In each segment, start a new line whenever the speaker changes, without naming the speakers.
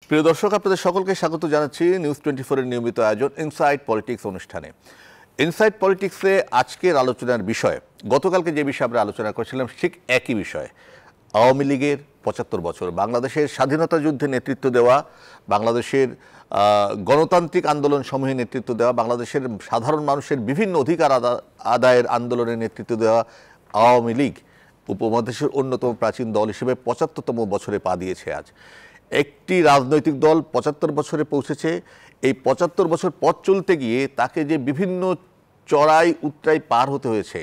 প্রিয় দর্শক, আপনাদের সকলকে স্বাগত জানাচ্ছি নিউজ 24 এর নিয়মিত আয়োজন ইনসাইড পলিটিক্স অনুষ্ঠানে। ইনসাইড পলিটিক্সে আজকের আলোচনার বিষয়, গতকালকে যে বিষয়ে আমরা আলোচনা করেছিলাম ঠিক একই বিষয়, আওয়ামী লীগের 75 বছর, বাংলাদেশের স্বাধীনতা যুদ্ধে নেতৃত্ব দেওয়া, বাংলাদেশের গণতান্ত্রিক আন্দোলন সমূহে নেতৃত্ব দেওয়া, বাংলাদেশের সাধারণ মানুষের বিভিন্ন অধিকার আদায়ের আন্দোলনে নেতৃত্ব দেওয়া আওয়ামী লীগ উপমহাদেশের অন্যতম প্রাচীন দল হিসেবে 75তম বছরে পা দিয়েছে। আজ একটি রাজনৈতিক দল 75 বছরে পৌঁছেছে। এই 75 বছর পথ চলতে গিয়ে তাকে যে বিভিন্ন চড়াই উতরাই পার হতে হয়েছে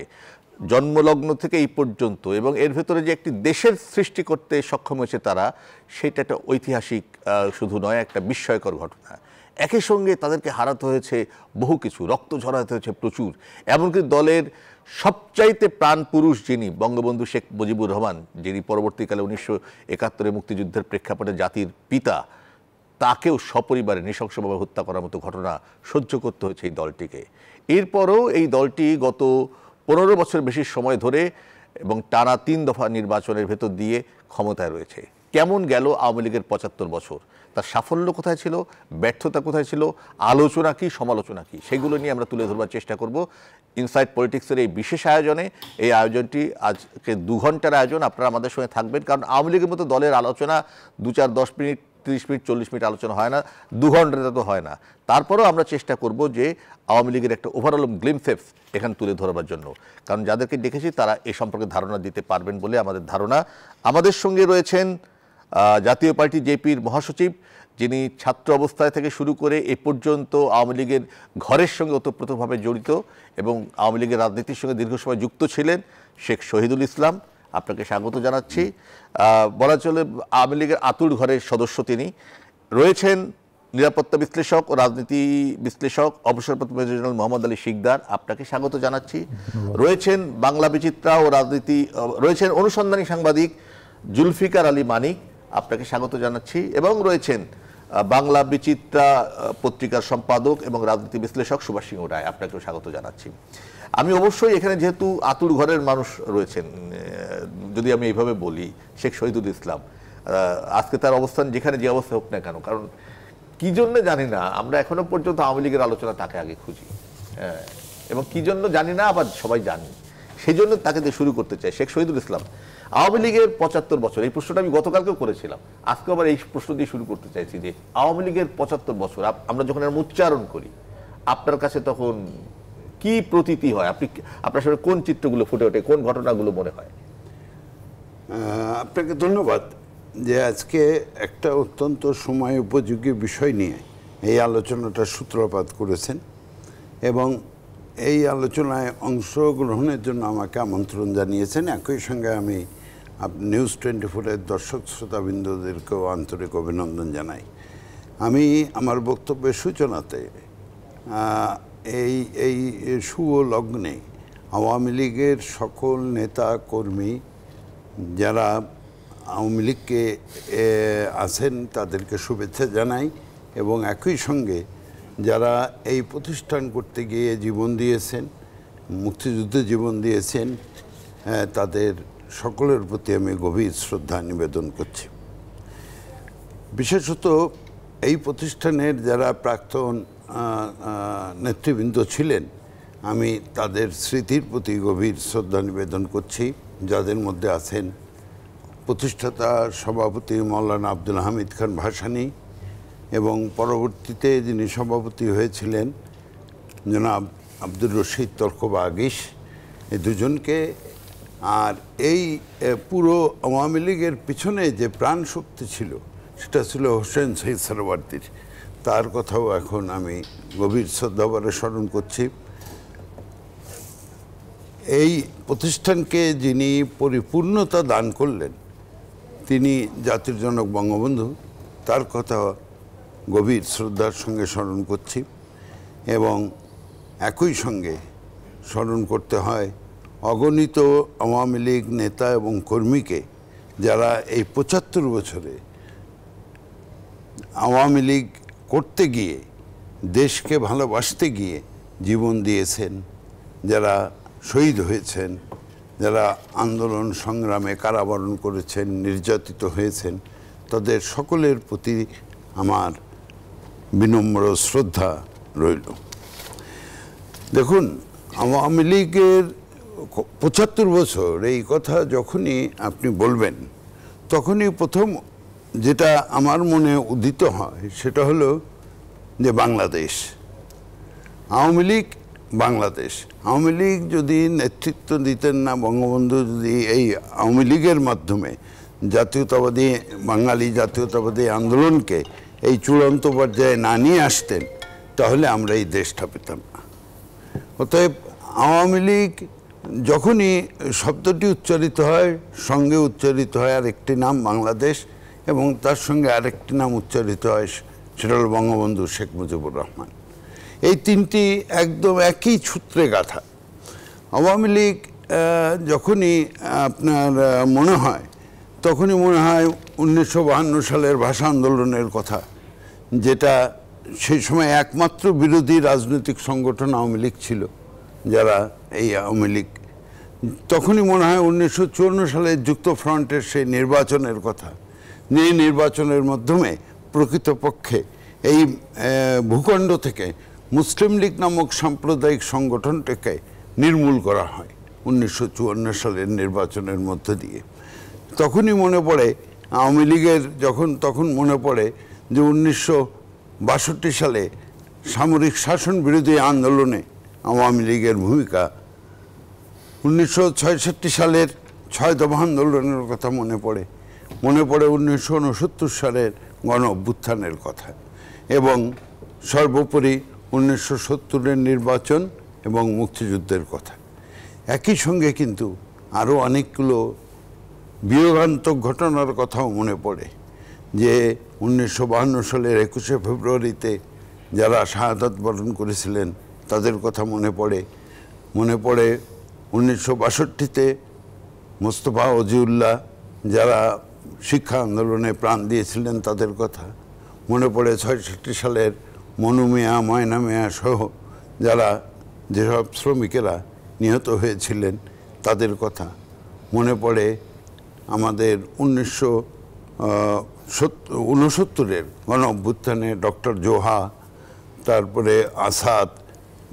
জন্মলগ্ন থেকে এই পর্যন্ত, এবং এর ভেতরে যে একটি দেশের সৃষ্টি করতে সক্ষম হয়েছে তারা, সেটা একটা ঐতিহাসিক শুধু নয়, একটা বিস্ময়কর ঘটনা। একই সঙ্গে তাদেরকে হারাতে হয়েছে বহু কিছু, রক্ত ঝরাতে হয়েছে প্রচুর। এমনকি দলের সবচাইতে প্রাণ পুরুষ যিনি, বঙ্গবন্ধু শেখ মুজিবুর রহমান, যিনি পরবর্তীকালে 1971 মুক্তিযুদ্ধের প্রেক্ষাপটে জাতির পিতা, তাকেও সপরিবারে নৃশংসভাবে হত্যা করার মতো ঘটনা সহ্য করতে হয়েছে এই দলটিকে। এরপরও এই দলটি গত 15 বছর বেশি সময় ধরে এবং টানা 3 দফা নির্বাচনের ভেতর দিয়ে ক্ষমতায় রয়েছে। কেমন গেল আওয়ামী লীগের 75 বছর? তার সাফল্য কোথায় ছিল, ব্যর্থতা কোথায় ছিল, আলোচনা কি, সমালোচনা কি, সেগুলো নিয়ে আমরা তুলে ধরবার চেষ্টা করব ইনসাইড পলিটিক্সের এই বিশেষ আয়োজনে। এই আয়োজনটি আজকে 2 ঘন্টার আয়োজন, আপনারা আমাদের সঙ্গে থাকবেন, কারণ আওয়ামী লীগের মতো দলের আলোচনা 2, 4, 10 মিনিট, 30 মিনিট, 40 মিনিট আলোচনা হয় না, 2 ঘন্টাতে তো হয় না। তারপরেও আমরা চেষ্টা করব যে আওয়ামী লীগের একটা ওভারঅল গ্লিমসেস এখানে তুলে ধরবার জন্য, কারণ যাদেরকে দেখেছি তারা এ সম্পর্কে ধারণা দিতে পারবেন বলে আমাদের ধারণা। আমাদের সঙ্গে রয়েছেন জাতীয় পার্টি জেপির মহাসচিব, যিনি ছাত্র অবস্থায় থেকে শুরু করে এ পর্যন্ত আওয়ামী লীগের ঘরের সঙ্গে ওতপ্রোতভাবে জড়িত এবং আওয়ামী লীগের রাজনীতির সঙ্গে দীর্ঘ সময় যুক্ত ছিলেন, শেখ শহীদুল ইসলাম, আপনাকে স্বাগত জানাচ্ছি। বলা চলে আওয়ামী লীগের আতুর ঘরের সদস্য তিনি। রয়েছেন নিরাপত্তা বিশ্লেষক ও রাজনীতি বিশ্লেষক অবসরপ্রাপ্ত মেজর জেনারেল মোহাম্মদ আলী শিকদার, আপনাকে স্বাগত জানাচ্ছি। রয়েছেন বাংলা বিচিত্রা ও রাজনীতি, রয়েছেন অনুসন্ধানী সাংবাদিক জুলফিকার আলী মানিক, আপনাকে স্বাগত জানাচ্ছি। এবং রয়েছেন বাংলা বিচিত্রা পত্রিকার সম্পাদক এবং রাজনীতি বিশ্লেষক সুভাষ সিংহ রায়, আপনাকেও স্বাগত জানাচ্ছি। আমি অবশ্যই এখানে যেহেতু আতুর ঘরের মানুষ রয়েছেন, যদি আমি এইভাবে বলি, শেখ শহীদুল ইসলাম, আজকে তার অবস্থান যেখানে যে অবস্থা হোক না কেন, কারণ কি জন্য জানি না আমরা এখনো পর্যন্ত আওয়ামী লীগের আলোচনা তাকে আগে খুঁজি, এবং কি জন্য জানি না, আবার সবাই জানি, সেই জন্য তাকে দিয়ে শুরু করতে চাই। শেখ শহীদুল ইসলাম, আওয়ামী লীগের 75 বছর, এই প্রশ্নটা আমি গতকালকেও করেছিলাম, আজকে আবার এই প্রশ্ন দিয়ে শুরু করতে চাইছি যে আওয়ামী লীগের 75 বছর আমরা যখন এর উচ্চারণ করি, আপনার কাছে তখন কি প্রতীতি হয়? আপনার সাথে কোন চিত্রগুলো ফুটে ওঠে, কোন ঘটনাগুলো মনে হয়?
আপনাকে ধন্যবাদ যে আজকে একটা অত্যন্ত সময় উপযোগী বিষয় নিয়ে এই আলোচনাটা সূত্রপাত করেছেন, এবং এই আলোচনায় অংশগ্রহণের জন্য আমাকে আমন্ত্রণ জানিয়েছেন। একই সঙ্গে আমি নিউজ 24-এর দর্শক শ্রোতাবৃন্দদেরকেও আন্তরিক অভিনন্দন জানাই। আমি আমার বক্তব্যের সূচনাতে এই শুভ লগ্নে আওয়ামী লীগের সকল নেতা কর্মী যারা আওয়ামী লীগকে আছেন তাদেরকে শুভেচ্ছা জানাই, এবং একই সঙ্গে যারা এই প্রতিষ্ঠান করতে গিয়ে জীবন দিয়েছেন, মুক্তিযুদ্ধে জীবন দিয়েছেন, তাদের সকলের প্রতি আমি গভীর শ্রদ্ধা নিবেদন করছি। বিশেষত এই প্রতিষ্ঠানের যারা প্রাক্তন নেতৃবৃন্দ ছিলেন, আমি তাদের স্মৃতির প্রতি গভীর শ্রদ্ধা নিবেদন করছি, যাদের মধ্যে আছেন প্রতিষ্ঠাতা সভাপতি মৌলানা আব্দুল হামিদ খান ভাসানী, এবং পরবর্তীতে যিনি সভাপতি হয়েছিলেন জনাব আব্দুর রশিদ তলকোবা আগিস, এই দুজনকে। আর এই পুরো আওয়ামী লীগের পিছনে যে প্রাণ শক্তি ছিল সেটা ছিল হোসেন শহীদ সোহরাওয়ার্দীর, তার কথাও এখন আমি গভীর শ্রদ্ধাভরে স্মরণ করছি। এই প্রতিষ্ঠানকে যিনি পরিপূর্ণতা দান করলেন তিনি জাতির জনক বঙ্গবন্ধু, তার কথা গভীর শ্রদ্ধার সঙ্গে স্মরণ করছি। এবং একই সঙ্গে স্মরণ করতে হয় অগণিত আওয়ামী লীগ নেতা এবং কর্মীকে, যারা এই 75 বছরে আওয়ামী লীগ করতে গিয়ে, দেশকে ভালোবাসতে গিয়ে জীবন দিয়েছেন, যারা শহীদ হয়েছেন, যারা আন্দোলন সংগ্রামে কারাবরণ করেছেন, নির্যাতিত হয়েছেন, তাদের সকলের প্রতি আমার বিনম্র শ্রদ্ধা রইল। দেখুন, আওয়ামী লীগের ৭৫ বছর এই কথা যখনই আপনি বলবেন, তখনই প্রথম যেটা আমার মনে উদিত হয় সেটা হলো যে বাংলাদেশ, আওয়ামী লীগ, বাংলাদেশ। আওয়ামী লীগ যদি নেতৃত্ব দিতেন না, বঙ্গবন্ধু যদি এই আওয়ামী লীগের মাধ্যমে জাতীয়তাবাদী, বাঙালি জাতীয়তাবাদী আন্দোলনকে এই চূড়ান্ত পর্যায়ে না নিয়ে আসতেন, তাহলে আমরা এই দেশটা পেতাম না। অতএব আওয়ামী লীগ যখনই শব্দটি উচ্চারিত হয়, সঙ্গে উচ্চারিত হয় আরেকটি নাম বাংলাদেশ, এবং তার সঙ্গে আরেকটি নাম উচ্চারিত হয়, সেটা হল বঙ্গবন্ধু শেখ মুজিবুর রহমান। এই তিনটি একদম একই সূত্রে গাঁথা। আওয়ামী লীগ যখনই আপনার মনে হয়, তখনই মনে হয় 1952 সালের ভাষা আন্দোলনের কথা, যেটা সেই সময় একমাত্র বিরোধী রাজনৈতিক সংগঠন আওয়ামী লীগ ছিল, যারা এই আওয়ামী লীগ। তখনই মনে হয় 1954 সালে যুক্তফ্রন্টের সেই নির্বাচনের কথা, যে নির্বাচনের মাধ্যমে প্রকৃতপক্ষে এই ভূখণ্ড থেকে মুসলিম লীগ নামক সাম্প্রদায়িক সংগঠনটাকে নির্মূল করা হয় 1954 সালের নির্বাচনের মধ্য দিয়ে। তখনই মনে পড়ে আওয়ামী লীগের, তখন মনে পড়ে যে 1962 সালে সামরিক শাসন বিরোধী আন্দোলনে আওয়ামী লীগের ভূমিকা, 1966 সালের 6 দফা আন্দোলনের কথা মনে পড়ে 1969 সালের গণ অভ্যুত্থানের কথা, এবং সর্বোপরি 1970-এর নির্বাচন এবং মুক্তিযুদ্ধের কথা। একই সঙ্গে কিন্তু আরও অনেকগুলো বিয়োগান্তক ঘটনার কথাও মনে পড়ে, যে 1952 সালের 21শে ফেব্রুয়ারিতে যারা শাহাদাত বরণ করেছিলেন তাদের কথা মনে পড়ে 1962-তে মোস্তফা ওজিউল্লাহ যারা শিক্ষা আন্দোলনে প্রাণ দিয়েছিলেন তাদের কথা মনে পড়ে, 66 সালের মনু মিয়া, ময়না মিয়া সহ যারা, যেসব শ্রমিকেরা নিহত হয়েছিলেন তাদের কথা মনে পড়ে, আমাদের 1969-এর গণ অভ্যুত্থানে ডক্টর জোহা, তারপরে আসাদ,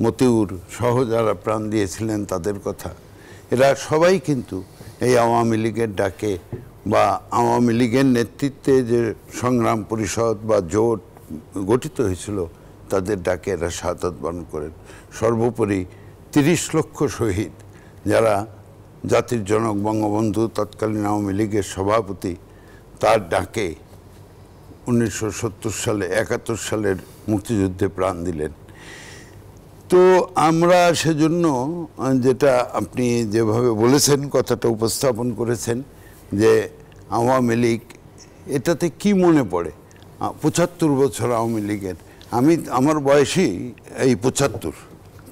মতিউর সহ যারা প্রাণ দিয়েছিলেন তাদের কথা। এরা সবাই কিন্তু এই আওয়ামী লীগের ডাকে বা আওয়ামী লীগের নেতৃত্বে যে সংগ্রাম পরিষদ বা জোট গঠিত হয়েছিল তাদের ডাকে এরা শাহাদাত বরণ করেন। সর্বোপরি 30 লক্ষ শহীদ, যারা জাতির জনক বঙ্গবন্ধু, তৎকালীন আওয়ামী লীগের সভাপতি, তার ডাকে 1970 সালে 71 সালের মুক্তিযুদ্ধে প্রাণ দিলেন। তো আমরা সেজন্য, যেটা আপনি যেভাবে বলেছেন, কথাটা উপস্থাপন করেছেন, যে আওয়ামী লীগ, এটাতে কি মনে পড়ে 75 বছর আওয়ামী লীগের। আমার বয়সই এই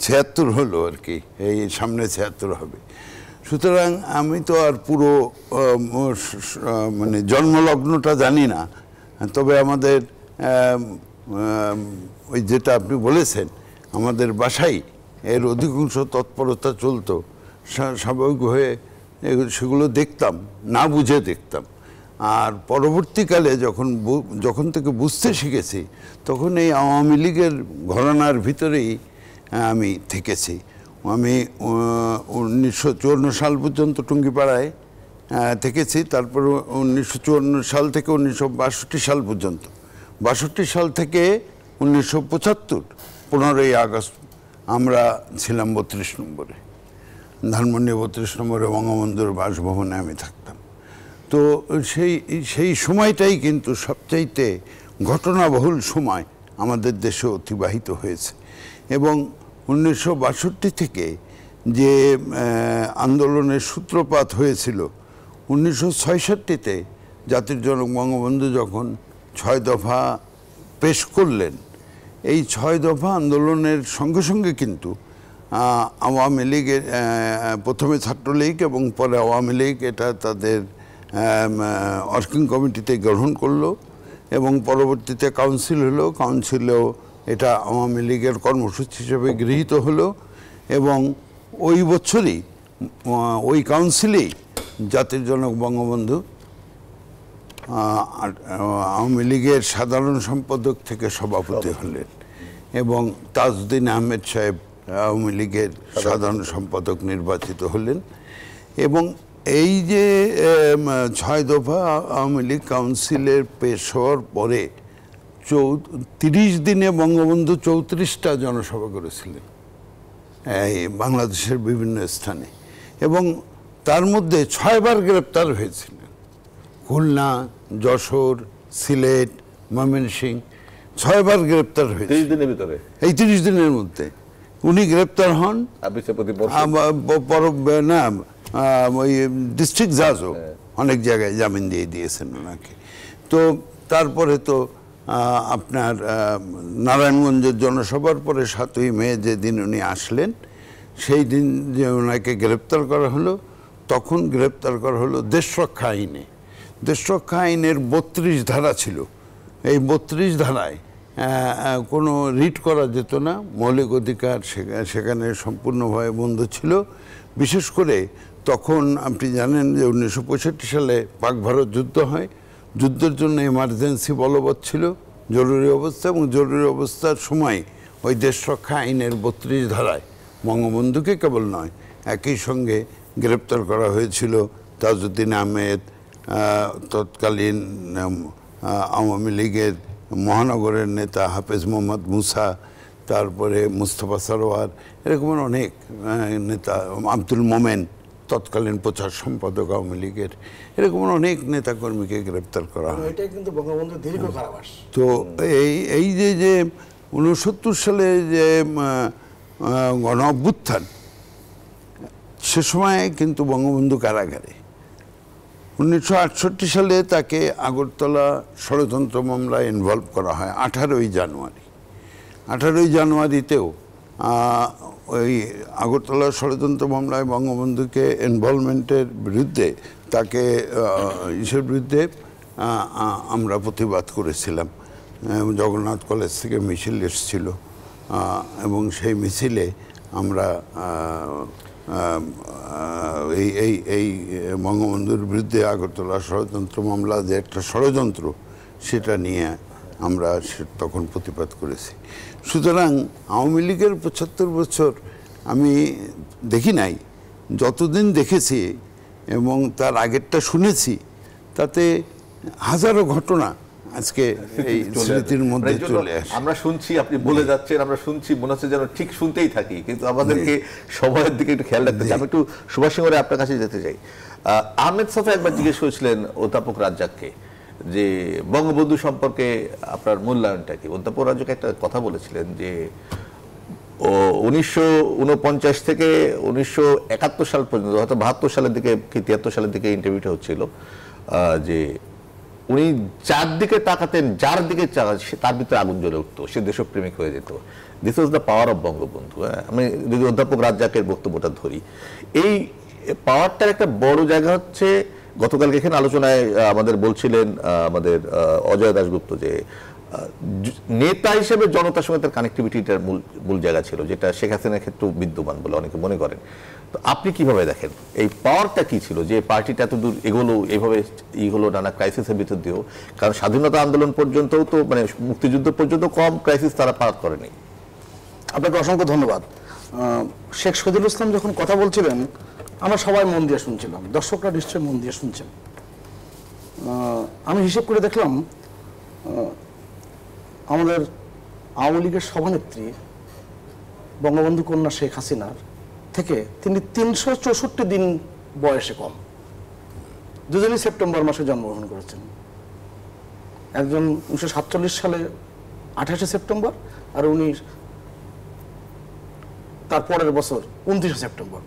76 হলো আর কি, এই সামনে 76 হবে। সুতরাং আমি তো আর পুরো মানে জন্মলগ্নটা জানি না, তবে আমাদের ওই যেটা আপনি বলেছেন, আমাদের বাসায় এর অধিকাংশ তৎপরতা চলতো, স্বাভাবিক হয়ে সেগুলো দেখতাম, না বুঝে দেখতাম। আর পরবর্তীকালে যখন থেকে বুঝতে শিখেছি, তখন এই আওয়ামী লীগের ঘরানার ভিতরেই আমি থেকেছি। আমি 1954 সাল পর্যন্ত টুঙ্গিপাড়ায় থেকেছি, তারপর 1954 সাল থেকে 1962 সাল পর্যন্ত, 62 সাল থেকে 1975 15ই আগস্ট আমরা ছিলাম 32 নম্বরে, ধানমন্ডি 32 নম্বরে বঙ্গবন্ধুর বাসভবনে আমি থাকতাম। তো সেই সময়টাই কিন্তু সবচাইতে ঘটনাবহুল সময় আমাদের দেশে অতিবাহিত হয়েছে। এবং 1962 থেকে যে আন্দোলনের সূত্রপাত হয়েছিল, 1966-তে জাতির জনক বঙ্গবন্ধু যখন 6 দফা পেশ করলেন, এই 6 দফা আন্দোলনের সঙ্গে সঙ্গে কিন্তু আওয়ামী লীগের, প্রথমে ছাত্রলীগ এবং পরে আওয়ামী লীগ, এটা তাদের ওয়ার্কিং কমিটিতে গ্রহণ করলো এবং পরবর্তীতে কাউন্সিল হলো, কাউন্সিলেও এটা আওয়ামী লীগের কর্মসূচি হিসেবে গৃহীত হলো। এবং ওই বছরই ওই কাউন্সিলেই জাতির জনক বঙ্গবন্ধু আওয়ামী লীগের সাধারণ সম্পাদক থেকে সভাপতি হলেন এবং তাজউদ্দিন আহমেদ সাহেব আওয়ামী লীগের সাধারণ সম্পাদক নির্বাচিত হলেন। এবং এই যে 6 দফা আওয়ামী লীগ কাউন্সিলের পেশ হওয়ার পরে 30 দিনে বঙ্গবন্ধু 34টা জনসভা করেছিলেন এই বাংলাদেশের বিভিন্ন স্থানে, এবং তার মধ্যে 6 বার গ্রেপ্তার হয়েছিলেন। খুলনা, যশোর, সিলেট, ময়মনসিংহ 6 বার গ্রেপ্তার হয়েছে
30 দিনের ভিতরে।
এই 30 দিনের মধ্যে উনি গ্রেপ্তার হন। না, ওই ডিস্ট্রিক্ট জাজও অনেক জায়গায় জামিন দিয়ে দিয়েছেন ওনাকে। তো তারপরে তো আপনার নারায়ণগঞ্জের জনসভার পরে 7ই মে যেদিন উনি আসলেন, সেই দিন যে ওনাকে গ্রেপ্তার করা হলো, তখন গ্রেপ্তার করা হলো দেশরক্ষা আইনে। দেশরক্ষা আইনের 32 ধারা ছিল। এই 32 ধারায় কোনো রিট করা যেত না, মৌলিক অধিকার সেখানে সম্পূর্ণভাবে বন্ধ ছিল। বিশেষ করে তখন আপনি জানেন যে 1965 সালে পাক ভারত যুদ্ধ হয়। যুদ্ধের জন্য এমার্জেন্সি বলবৎ ছিল, জরুরি অবস্থা, এবং জরুরি অবস্থার সময় ওই দেশরক্ষা আইনের 32 ধারায় বঙ্গবন্ধুকে কেবল নয়, একই সঙ্গে গ্রেপ্তার করা হয়েছিল তাজউদ্দিন আহমেদ, তৎকালীন আওয়ামী লীগের মহানগরের নেতা হাফেজ মোহাম্মদ মুসা, তারপরে মুস্তফা সরোয়ার, এরকম অনেক নেতা, আব্দুল মোমেন তৎকালীন প্রচার সম্পাদক আওয়ামী লীগের, এরকম অনেক নেতাকর্মীকে গ্রেপ্তার করা হয়।
এটাই কিন্তু বঙ্গবন্ধুর দীর্ঘ কারাবাস।
তো এই যে 69 সালে যে গণ অভ্যুত্থান, সে সময় কিন্তু বঙ্গবন্ধু কারাগারে। 1968 সালে তাকে আগরতলা ষড়যন্ত্র মামলায় ইনভলভ করা হয় 18ই জানুয়ারি। 18ই জানুয়ারিতেও ওই আগরতলা ষড়যন্ত্র মামলায় বঙ্গবন্ধুকে ইনভলভমেন্টের বিরুদ্ধে, তাকে ইসের বিরুদ্ধে আমরা প্রতিবাদ করেছিলাম। জগন্নাথ কলেজ থেকে মিছিল এসেছিল এবং সেই মিছিলে আমরা এই বঙ্গবন্ধুর বিরুদ্ধে আগরতলা ষড়যন্ত্র মামলা যে একটা ষড়যন্ত্র, সেটা নিয়ে আমরা তখন প্রতিবাদ করেছি। সুতরাং আওয়ামী লীগের 75 বছর আমি দেখি নাই, যতদিন দেখেছি এবং তার আগেরটা শুনেছি, তাতে হাজারো ঘটনা আজকে এই স্মৃতির মধ্যে চলে আসে।
আমরা শুনছি, আপনি বলে যাচ্ছেন, আমরা শুনছি, মনে হচ্ছে যেন ঠিক শুনতেই থাকি, কিন্তু আমাদেরকে সময়ের দিকে একটু খেয়াল রাখতে চাই। আমি একটু সুভাষ সিংহরে আপনার কাছে যেতে চাই। আহমেদ ছফা একবার জিজ্ঞেস করেছিলেন অধ্যাপক রাজ্জাককে যে বঙ্গবন্ধু সম্পর্কে আপনার মূল্যায়নটা কি। অধ্যাপক রাজ্জাক একটা কথা বলেছিলেন যে 1949 থেকে 1971 সাল পর্যন্ত, হয়তো 72 সালের দিকে কি 73 সালের দিকে ইন্টারভিউটা হচ্ছিল, যে উনি যার দিকে তাকাতেন, যার দিকে তার ভিতরে আগুন জ্বলে উঠতো, সে দেশপ্রেমিক হয়ে যেত। This was the power of Bangabandhu. আমি যদি অধ্যাপক রাজ্জাকের বক্তব্যটা ধরি, এই পাওয়ারটার একটা বড় জায়গা হচ্ছে, গতকালকে এখানে আলোচনায় আমাদের বলছিলেন আমাদের অজয় দাশগুপ্ত যে নেতা হিসেবে জনতার সঙ্গে তার কানেক্টিভিটিটার মূল জায়গা ছিল, যেটা শেখ হাসিনার ক্ষেত্রেও বিদ্যমান বলে অনেকে মনে করেন। তো আপনি কিভাবে দেখেন এই পাওয়ারটা কি ছিল যে পার্টিটা এত দূর এগোলো, এইভাবে হলো নানা ক্রাইসিসের ভিতর দিয়েও? কারণ স্বাধীনতা আন্দোলন পর্যন্তও তো, মানে মুক্তিযুদ্ধ পর্যন্ত কম ক্রাইসিস তারা পার করেনি।
আপনাকে অসংখ্য ধন্যবাদ। শেখ শহীদুল ইসলাম যখন কথা বলছিলেন, আমরা সবাই মন দিয়ে শুনছিলাম, দর্শকরা নিশ্চয়ই মন দিয়ে শুনছেন। আমি হিসেব করে দেখলাম আমাদের আওয়ামী লীগের সভানেত্রী বঙ্গবন্ধু কন্যা শেখ হাসিনার থেকে তিনি 364 দিন বয়সে কম। দুজনই সেপ্টেম্বর মাসে জন্মগ্রহণ করেছেন। একজন 1947 সালে 28শে সেপ্টেম্বর, আর উনি তার পরের বছর 29শে সেপ্টেম্বর।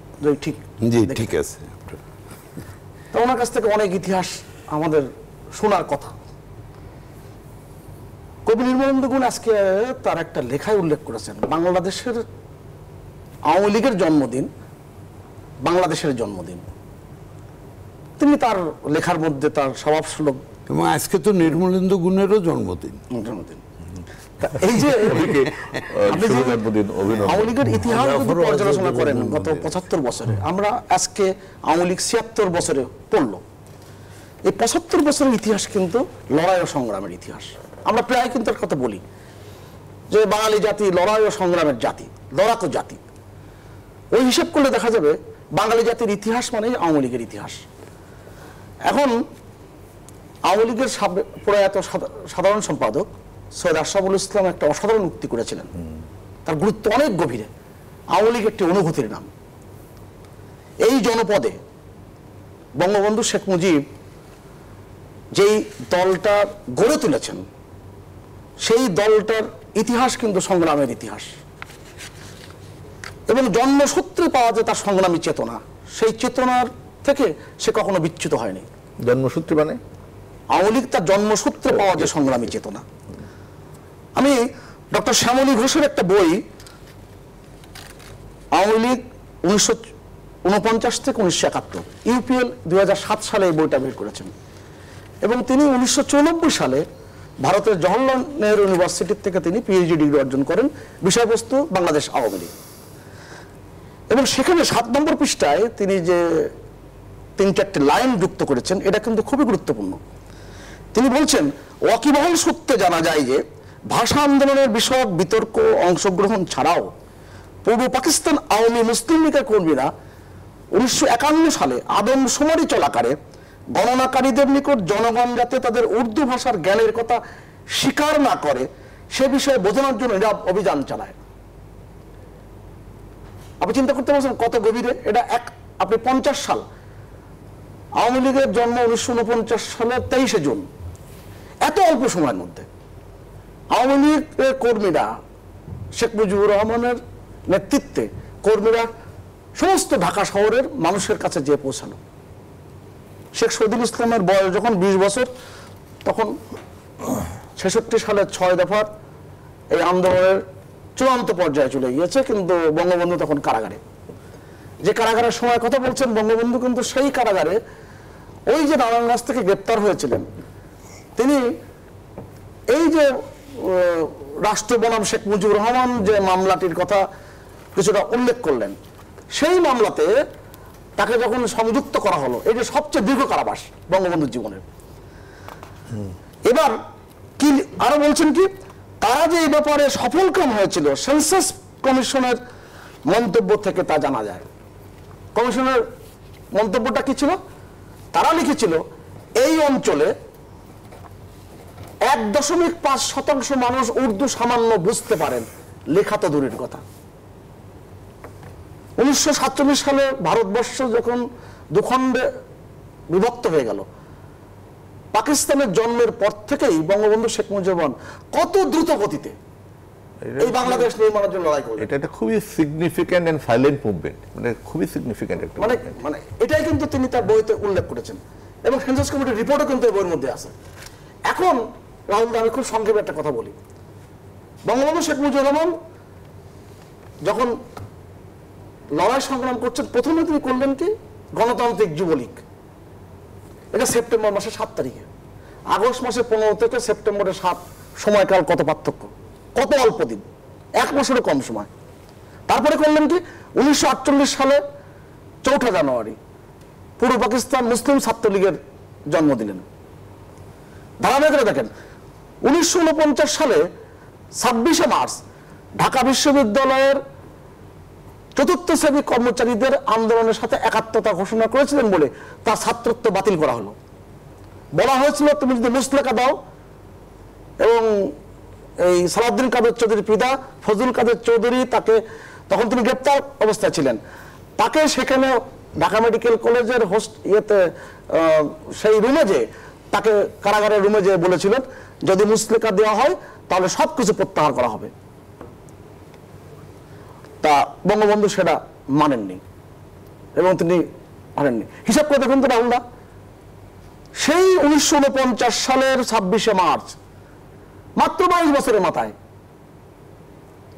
ঠিক,
জি ঠিক আছে।
তো ওনার কাছ থেকে অনেক ইতিহাস আমাদের শোনার কথা। কবি নির্মলেন্দু গুণ আজকে তার একটা লেখায় উল্লেখ করেছেন, বাংলাদেশের আওয়ামী লীগের জন্মদিন বাংলাদেশের জন্মদিন। তিনি তার লেখার মধ্যে তার স্বভাব সুলভ,
এবং আজকে তো নির্মলেন্দু গুণেরও জন্মদিন।
এই যে আওয়ামী লীগের ইতিহাস যদি পর্যালোচনা করেন গত 75 বছরে, আমরা আজকে আওয়ামী লীগ 76 বছরে পড়লো। এই 75 বছরের ইতিহাস কিন্তু লড়াই ও সংগ্রামের ইতিহাস। আমরা প্রায় কিন্তু একটা কথা বলি যে বাঙালি জাতি লড়াই ও সংগ্রামের জাতি, লড়াকু জাতি। ওই হিসাব করলে দেখা যাবে বাঙালি জাতির ইতিহাস মানে আওয়ামী লীগের ইতিহাস। এখন আওয়ামী লীগের প্রয়াত সাধারণ সম্পাদক সৈয়দ আশরাফুল ইসলাম একটা অসাধারণ উক্তি করেছিলেন, তার গুরুত্ব অনেক গভীরে। আওয়ামী লীগ একটি অনুভূতির নাম। এই জনপদে বঙ্গবন্ধু শেখ মুজিব যেই দলটা গড়ে তুলেছেন, সেই দলটার ইতিহাস কিন্তু সংগ্রামের ইতিহাস, এবং জন্মসূত্রে পাওয়া যায় তার সংগ্রামী চেতনা। সেই চেতনার থেকে সে কখনো বিচ্যুত হয়নি।
জন্মসূত্রে মানে
আওয়ামী লীগ তার জন্মসূত্রে পাওয়া যায় সংগ্রামী চেতনা। আমি ডক্টর শ্যামলী ঘোষের একটা বই, আওয়ামী লীগ 1949 থেকে 1971, ইউপিএল 2007 সালে এই বইটা বের করেছেন, এবং তিনি 1994 সালে ভারতের জওহরলাল নেহরু ইউনিভার্সিটি থেকে তিনি পিএইচডি ডিগ্রি অর্জন করেন, বিষয়বস্তু বাংলাদেশ আওয়ামী লীগ। এবং সেখানে 7 নম্বর পৃষ্ঠায় তিনি যে 3-4টি লাইন যুক্ত করেছেন, এটা কিন্তু খুবই গুরুত্বপূর্ণ। তিনি বলছেন, ওয়াকিবহাল সূত্রে জানা যায় যে ভাষা আন্দোলনের বিষয়ক বিতর্ক অংশগ্রহণ ছাড়াও পূর্ব পাকিস্তান আওয়ামী মুসলিম লীগের কর্মীরা 1951 সালে আদমশুমারি চলাকালে গণনাকারীদের নিকট জনগণ যাতে তাদের উর্দু ভাষার জ্ঞানের কথা স্বীকার না করে সে বিষয়ে বোঝানোর জন্য এরা অভিযান চালায়। আপনি চিন্তা করতে পারছেন কত গভীরে এটা। আপনি 50 সাল, আওয়ামী লীগের জন্ম 1949 সালের 23শে জুন, এত অল্প সময়ের মধ্যে আওয়ামী লীগের কর্মীরা, শেখ মুজিবুর রহমানের নেতৃত্বে কর্মীরা সমস্ত ঢাকা শহরের মানুষের কাছে যেয়ে পৌঁছানো। শেখ শহীদুল ইসলামের বয়স যখন 20 বছর, তখন 66 সালের 6 দফার এই আন্দোলনের চূড়ান্ত পর্যায়ে চলে গিয়েছে, কিন্তু বঙ্গবন্ধু তখন কারাগারে। যে কারাগারের সময় কথা বলছেন, বঙ্গবন্ধু কিন্তু সেই কারাগারে ওই যে নারায়ণগঞ্জ থেকে গ্রেপ্তার হয়েছিলেন, তিনি এই যে রাষ্ট্র বনাম শেখ মুজিবুর রহমান যে মামলাটির কথা কিছুটা উল্লেখ করলেন, সেই মামলাতে তাকে যখন সংযুক্ত করা হলো, এই যে সবচেয়ে দীর্ঘ কারাবাস বঙ্গবন্ধুর জীবনের। এবার কি আরো বলছেন কি, তারা যে এই ব্যাপারে সফলকাম হয়েছিল সেন্সাস কমিশনের মন্তব্য থেকে তা জানা যায়। কমিশনের মন্তব্যটা কি ছিল? তারা লিখেছিল এই অঞ্চলে 1.5% মানুষ উর্দু সামান্য বুঝতে পারেন, লেখা তো দূরের কথা। 1947 সালে ভারতবর্ষ যখন দুখণ্ডে বিভক্ত হয়ে গেল, পাকিস্তানের জন্মের পর থেকেই বঙ্গবন্ধু শেখ মুজিবুর কত দ্রুত গতিতে এই বাংলাদেশ নির্মাণের জন্য লড়াই করলেন।
এটা একটা খুবই সিগনিফিক্যান্ট এন্ড সাইলেন্ট মুভমেন্ট, মানে খুবই সিগনিফিক্যান্ট একটা
মানে এটাই কিন্তু তিনি তার বইতে উল্লেখ করেছেন, এবং সেন্সাস কমিটির রিপোর্টও কিন্তু এই বইয়ের মধ্যে আছে। এখন রাহুল, আমি খুব সংক্ষেপে একটা কথা বলি। বঙ্গবন্ধু শেখ মুজিবুর রহমান যখন লড়াই সংগ্রাম করছেন, প্রথমে তিনি করলেন কি, গণতান্ত্রিক যুবলীগ। এটা সেপ্টেম্বর মাসের 7 তারিখে। আগস্ট মাসের 15 থেকে সেপ্টেম্বরের 7, সময়কাল কত পার্থক্য, কত অল্প দিন, 1 মাসেরও কম সময়। তারপরে করলেন কি, 1948 সালে 4 জানুয়ারি পূর্ব পাকিস্তান মুসলিম ছাত্রলীগের জন্ম দিলেন। ধারাবাহিকতা দেখেন, 1949 সালে 26শে মার্চ ঢাকা বিশ্ববিদ্যালয়ের 4র্থ শ্রেণী কর্মচারীদের আন্দোলনের সাথে একাত্মতা ঘোষণা করেছিলেন বলে তার ছাত্রত্ব বাতিল করা হলো। বলা হয়েছিল তুমি যদি মুসলেখা দাও, এবং এই সালাউদ্দিন কাদের চৌধুরীর পিতা ফজলুল কাদের চৌধুরী, তাকে তখন তিনি গ্রেপ্তার অবস্থায় ছিলেন, তাকে সেখানে ঢাকা মেডিকেল কলেজের সেই রুমে যে তাকে কারাগারের রুমে যে বলেছিলেন যদি মুসলেখা দেওয়া হয় তাহলে সবকিছু প্রত্যাহার করা হবে। তা বঙ্গবন্ধু সেটা মানেননি, এবং তিনি মানেননি। হিসাব করে দেখুন তো রাহুলদা, সেই 1949 সালের 26শে মার্চ, মাত্র 22 বছরের মাথায়,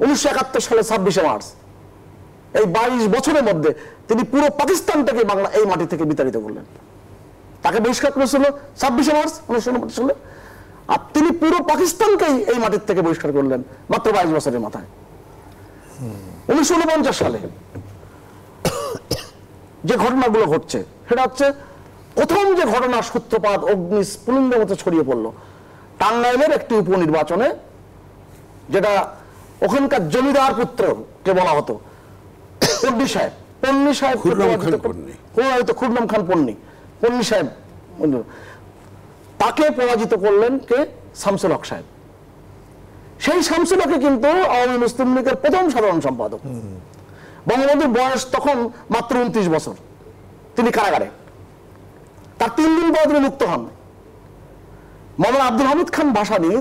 1971 সালের 26শে মার্চ, এই 22 বছরের মধ্যে তিনি পুরো পাকিস্তানটাকে বাংলা এই মাটি থেকে বিতাড়িত করলেন। তাকে বহিষ্কার করেছিল 26শে মার্চ 1949 সালে, আর তিনি পুরো পাকিস্তানকেই এই মাটির থেকে বহিষ্কার করলেন মাত্র 22 বছরের মাথায়। 1949 সালে যে ঘটনাগুলো ঘটছে সেটা হচ্ছে প্রথম যে ঘটনার সূত্রপাত অগ্নি স্ফুলিঙ্গের মতো ছড়িয়ে পড়লো টাঙ্গাইলের একটি উপনির্বাচনে, যেটা ওখানকার জমিদার পুত্রকে বলা হতো পন্নী সাহেব, পন্নী সাহেব খুররম খান পন্নী সাহেব, তাকে পরাজিত করলেন কে? শামসুল হক সাহেব। সেই শামসুল হকই কিন্তু আওয়ামী মুসলিম লীগের প্রথম সাধারণ সম্পাদক। বঙ্গবন্ধুর বয়স তখন মাত্র 29 বছর, তিনি কারাগারে। তার 3 দিন পর তিনি মুক্ত হন। মাওলানা আব্দুল হামিদ খান ভাসানী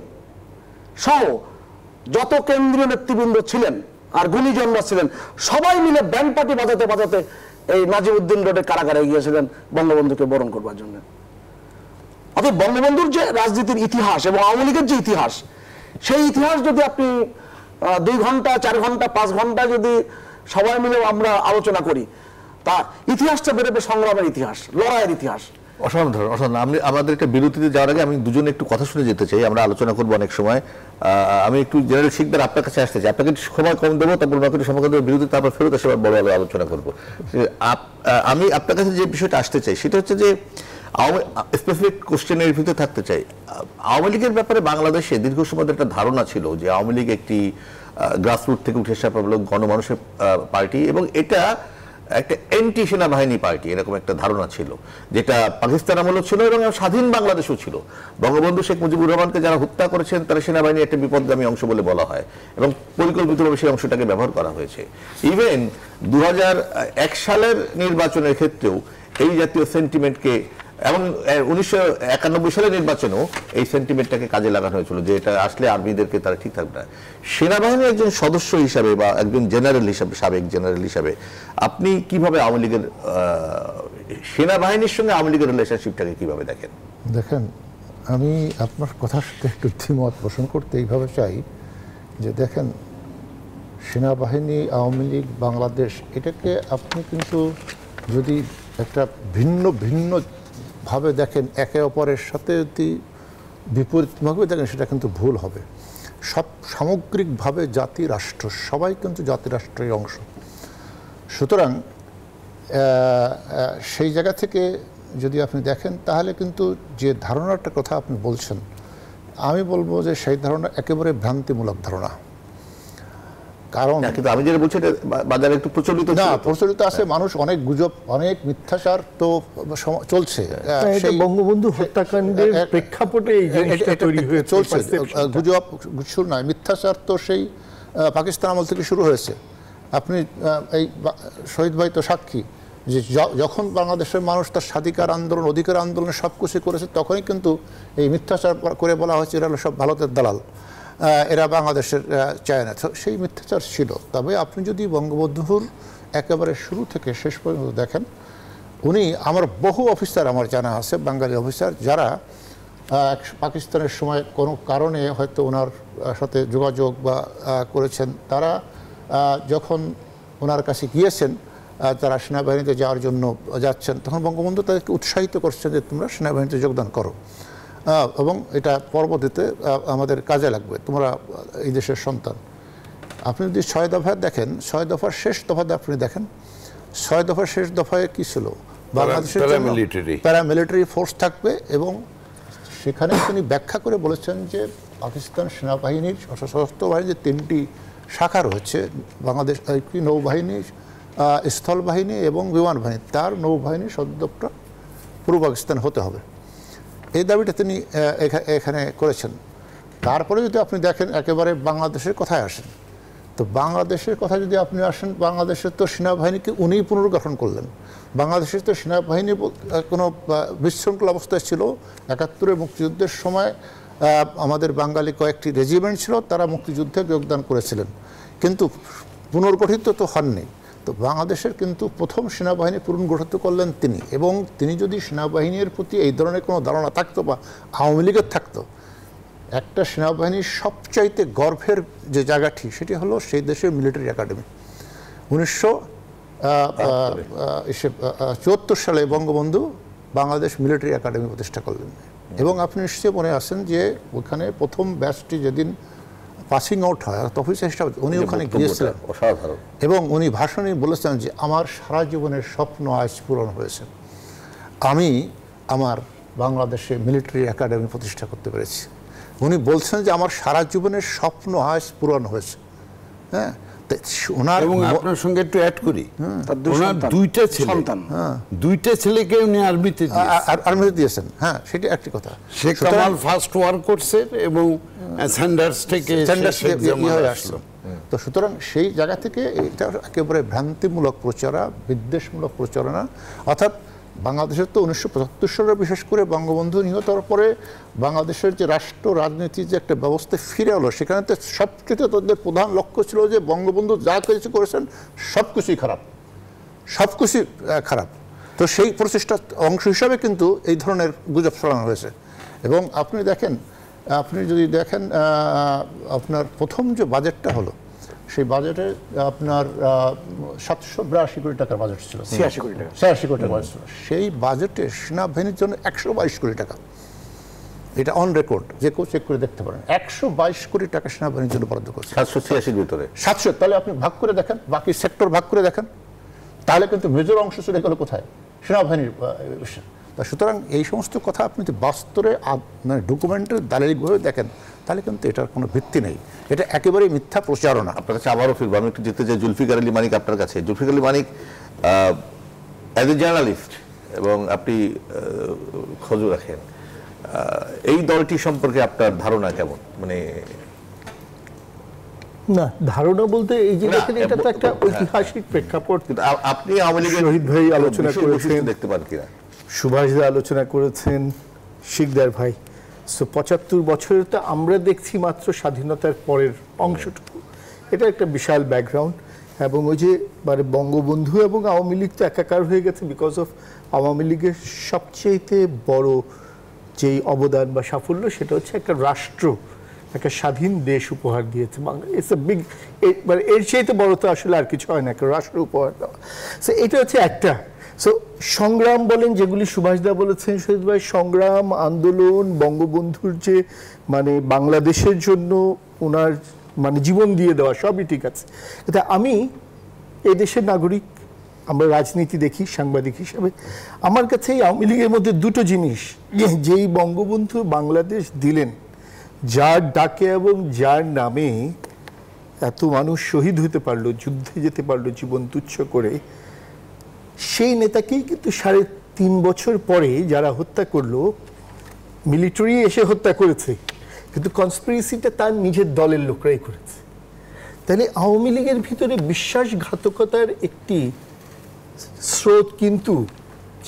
সহ যত কেন্দ্রীয় নেতৃবৃন্দ ছিলেন আর গুণীজনরা ছিলেন, সবাই মিলে ব্যান্ড পার্টি বাজাতে বাজাতে এই নাজিমউদ্দিন রোডের কারাগারে গিয়েছিলেন বঙ্গবন্ধুকে বরণ করবার জন্য। অর্থাৎ বঙ্গবন্ধুর যে রাজনীতির ইতিহাস এবং আওয়ামী লীগের যে ইতিহাস, সেই ইতিহাস যদি আপনি 2 ঘন্টা 4 ঘন্টা 5 ঘন্টা যদি সবাই মিলে আমরা আলোচনা করি, তা ইতিহাসটা বেরোবে সংগ্রামের ইতিহাস, লড়াইয়ের ইতিহাস।
অসাধারণ, অসাধারণ। আমি আমাদেরকে বিরতিতে যাওয়ার আগে আমি দুজনে একটু কথা শুনে যেতে চাই, আমরা আলোচনা করবো অনেক সময়। আমি একটু জেনারেল শিকদার আপনার কাছে আসতে চাই, আপনাকে সময় কম দেবো, তারপর বাকি সময় দেবো বিরতি, তারপর ফেরত এসে বড় আলোচনা করবো। আমি আপনার কাছে যে বিষয়টা আসতে চাই সেটা হচ্ছে যে স্পেসিফিক কোশ্চেনের ভিতরে থাকতে চাই। আওয়ামী লীগের ব্যাপারে বাংলাদেশে দীর্ঘ সময় একটা ধারণা ছিল যে আওয়ামী লীগ একটি গ্রাসরুট থেকে উঠে আসা গণমানুষের পার্টি, এবং এটা একটা অ্যান্টি সেনাবাহিনী পার্টি, এরকম একটা ধারণা ছিল, যেটা পাকিস্তান আমলও ছিল এবং স্বাধীন বাংলাদেশও ছিল। বঙ্গবন্ধু শেখ মুজিবুর রহমানকে যারা হত্যা করেছেন তারা সেনাবাহিনীর একটা বিপদগামী অংশ বলে বলা হয়, এবং পরিকল্পিতভাবে সেই অংশটাকে ব্যবহার করা হয়েছে। ইভেন 2001 সালের নির্বাচনের ক্ষেত্রেও এই জাতীয় সেন্টিমেন্টকে, এবং 1991 সালের নির্বাচনেও এই সেন্টিমেন্টটাকে কাজে লাগানো হয়েছিল যে এটা আসলে আর্মিদেরকে তারা ঠিক থাকবে না। সেনাবাহিনীর একজন সদস্য হিসাবে বা একজন জেনারেল হিসাবে, সাবেক জেনারেল হিসাবে আপনি কিভাবে আওয়ামী লীগের সেনাবাহিনীর সঙ্গে আওয়ামী লীগের রিলেশনশিপটাকে কিভাবে দেখেন?
দেখেন, আমি আপনার কথার সাথে একটু দ্বিমত পোষণ করতে এইভাবে চাই যে দেখেন, সেনাবাহিনী, আওয়ামী লীগ, বাংলাদেশ, এটাকে আপনি কিন্তু যদি একটা ভিন্ন ভিন্ন ভাবে দেখেন, একে অপরের সাথে যদি বিপরীতভাবে দেখেন, সেটা কিন্তু ভুল হবে। সব সামগ্রিকভাবে জাতি রাষ্ট্র, সবাই কিন্তু জাতি রাষ্ট্রের অংশ। সুতরাং সেই জায়গা থেকে যদি আপনি দেখেন, তাহলে কিন্তু যে ধারণাটার কথা আপনি বলছেন, আমি বলবো যে সেই ধারণা একেবারে ভ্রান্তিমূলক ধারণা। কারণ
কিন্তু আমি যেটা বলছি বাজারে একটু প্রচলিত
না, প্রচলিত আছে, মানুষ অনেক গুজব, অনেক মিথ্যাচার তো চলছে।
বঙ্গবন্ধু হত্যাকাণ্ডের প্রেক্ষাপটে এই জিনিসটা তৈরি হয়েছে,
চলছে গুজব, শুরু নয়, মিথ্যাচার তো সেই পাকিস্তান আমল থেকে শুরু হয়েছে। আপনি এই শহীদ ভাই তো সাক্ষী যে যখন বাংলাদেশের মানুষ তার স্বাধিকার আন্দোলন, অধিকার আন্দোলনে সব কিছু করেছে, তখনই কিন্তু এই মিথ্যাচার করে বলা হয়েছে এরা সব ভারতের দালাল, এরা বাংলাদেশের চায় না। সেই মিথ্যাচার ছিল। তবে আপনি যদি বঙ্গবন্ধুর একেবারে শুরু থেকে শেষ পর্যন্ত দেখেন, উনি, আমার বহু অফিসার আমার জানা আছে, বাঙালি অফিসার, যারা পাকিস্তানের সময় কোনো কারণে হয়তো ওনার সাথে যোগাযোগ বা করেছেন, তারা যখন ওনার কাছে গিয়েছেন, তারা সেনাবাহিনীতে যাওয়ার জন্য যাচ্ছেন, তখন বঙ্গবন্ধু তাদেরকে উৎসাহিত করছেন যে তোমরা সেনাবাহিনীতে যোগদান করো, এবং এটা পরবর্তীতে আমাদের কাজে লাগবে, তোমরা এই দেশের সন্তান। আপনি যদি 6 দফায় দেখেন, 6 দফার শেষ দফাতে আপনি দেখেন, 6 দফার শেষ দফায় কি ছিল? বাংলাদেশের প্যারামিলিটারি ফোর্স থাকবে, এবং সেখানে তিনি ব্যাখ্যা করে বলেছেন যে পাকিস্তান সেনাবাহিনীর সশস্ত্র বাহিনীর 3টি শাখা রয়েছে, বাংলাদেশ নৌবাহিনী, স্থলবাহিনী এবং বিমান বাহিনী, তার নৌবাহিনী সদর দপ্তর পূর্ব পাকিস্তান হতে হবে। এই দাবিটা তিনি এখানে করেছেন। তারপরে যদি আপনি দেখেন একেবারে বাংলাদেশের কথায় আসেন, তো বাংলাদেশের কথা যদি আপনি আসেন, বাংলাদেশের তো সেনাবাহিনীকে উনিই পুনর্গঠন করলেন। বাংলাদেশের তো সেনাবাহিনী কোনো বিশৃঙ্খল অবস্থায় ছিল। 71-এর মুক্তিযুদ্ধের সময় আমাদের বাঙালি কয়েকটি রেজিমেন্ট ছিল, তারা মুক্তিযুদ্ধে যোগদান করেছিলেন, কিন্তু পুনর্গঠিত তো হননি। তো বাংলাদেশের কিন্তু প্রথম সেনাবাহিনী পুনর্গঠিত করলেন তিনি, এবং তিনি যদি সেনাবাহিনীর প্রতি এই ধরনের কোনো ধারণা থাকতো বা আওয়ামী লীগের থাকতো, একটা সেনাবাহিনীর সবচাইতে গর্বের যে জায়গাটি, সেটি হলো সেই দেশের মিলিটারি একাডেমি। 1974 সালে বঙ্গবন্ধু বাংলাদেশ মিলিটারি একাডেমি প্রতিষ্ঠা করলেন, এবং আপনি নিশ্চয়ই মনে আছেন যে ওখানে প্রথম ব্যাচটি যেদিন পাসিং আউট হয়, অফিসার হিসাবে উনি ওখানে গিয়েছিলেন, এবং উনি ভাষণে বলেছেন যে আমার সারা জীবনের স্বপ্ন আজ পূরণ হয়েছে। আমি আমার বাংলাদেশে মিলিটারি একাডেমি প্রতিষ্ঠা করতে পেরেছি। উনি বলছেন যে আমার সারা জীবনের স্বপ্ন আজ পূরণ হয়েছে। হ্যাঁ, ওনার
এবং আপনার সঙ্গে একটু অ্যাড করি, ওনার দুইটা ছেলেকে উনি
আর্মিতে দিয়েছেন। হ্যাঁ, সেটা একটি কথা।
শেখ কামাল ফার্স্ট ওয়ার কোর্সে এবং স্যান্ডার্স থেকে
আসলো। তো সুতরাং সেই জায়গা থেকে এটা একেবারে ভ্রান্তিমূলক প্রচারণা, বিদ্বেষমূলক প্রচারণা। অর্থাৎ বাংলাদেশের তো 1975 সালে বিশেষ করে বঙ্গবন্ধু নিহত হওয়ার পরে বাংলাদেশের যে রাষ্ট্র রাজনীতির যে একটা ব্যবস্থা ফিরে এলো, সেখানে তো সবচেয়ে তাদের প্রধান লক্ষ্য ছিল যে বঙ্গবন্ধু যা কিছু করেছেন সব কিছুই খারাপ, সব কিছুই খারাপ। তো সেই প্রচেষ্টার অংশ হিসাবে কিন্তু এই ধরনের গুজব ছড়ানো হয়েছে। এবং আপনি যদি দেখেন আপনার প্রথম যে বাজেটটা হলো, সেই বাজেটে আপনার 782 কোটি টাকার বাজেট ছিল,
86 কোটি টাকা
বাজেট ছিল। সেই বাজেটে সেনাবাহিনীর জন্য 122 কোটি টাকা, এটা অন রেকর্ড, যে কেউ চেক করে দেখতে পারেন। 122 কোটি টাকা সেনাবাহিনীর জন্য বরাদ্দ করছে
786 ভিতরে
700। তাহলে আপনি ভাগ করে দেখেন, বাকি সেক্টর ভাগ করে দেখেন, তাহলে কিন্তু মেজর অংশ চলে গেল কোথায়? সেনাবাহিনীর। সুতরাং এই সমস্ত কথা আপনি যদি বাস্তবে মানে ডকুমেন্টের দালালিভাবে দেখেন, তাহলে কিন্তু এটার কোনো ভিত্তি নেই, এটা একেবারেই মিথ্যা প্রচারণা।
আপনার কাছে আবারও ফিরবো, আমি একটু যেতে চাই জুলফিকার আলী মানিক আপনার কাছে। জুলফিকার আলী মানিক, অ্যাজ এ জার্নালিস্ট এবং আপনি খোঁজও রাখেন, এই দলটি সম্পর্কে আপনার ধারণা কেমন? মানে
না, ধারণা বলতে এই যে দেখেন, এটা তো একটা ঐতিহাসিক প্রেক্ষাপট।
আপনি আওয়ামী লীগের
শহীদ ভাই আলোচনা করেছেন,
দেখতে পান কিনা,
সুভাষ দা আলোচনা করেছেন, শিকদার ভাই। সো 75 বছরে তো আমরা দেখছি মাত্র স্বাধীনতার পরের অংশটুকু। এটা একটা বিশাল ব্যাকগ্রাউন্ড। এবং ওই যে মানে বঙ্গবন্ধু এবং আওয়ামী লীগ তো একাকার হয়ে গেছে বিকজ অফ আওয়ামী লীগের সবচেয়ে বড় যেই অবদান বা সাফল্য, সেটা হচ্ছে একটা রাষ্ট্র, একটা স্বাধীন দেশ উপহার দিয়েছে বাংলা। ইটস এ বিগ, মানে এর চাইতে বড় তো আসলে আর কিছু হয় না, একটা রাষ্ট্র উপহার দেওয়া। সো এটা হচ্ছে একটা। সো সংগ্রাম বলেন, যেগুলি সুভাষদা বলেছেন, শহীদ ভাই, সংগ্রাম, আন্দোলন, বঙ্গবন্ধুর যে মানে বাংলাদেশের জন্য ওনার মানে জীবন দিয়ে দেওয়া, সবই ঠিক আছে। কিন্তু আমি এই দেশের নাগরিক, আমরা রাজনীতি দেখি সাংবাদিক হিসাবে, আমার কাছে এই আওয়ামী লীগের মধ্যে দুটো জিনিস, যেই বঙ্গবন্ধু বাংলাদেশ দিলেন, যার ডাকে এবং যার নামে এত মানুষ শহীদ হতে পারলো, যুদ্ধে যেতে পারলো জীবন তুচ্ছ করে, সেই নেতাকেই কিন্তু 3.5 বছর পরে যারা হত্যা করলো, মিলিটারি এসে হত্যা করেছে, কিন্তু কনস্পিরেসিটা তার নিজের দলের লোকরাই করেছে। তাহলে আওয়ামী লীগের ভিতরে বিশ্বাসঘাতকতার একটি স্রোত কিন্তু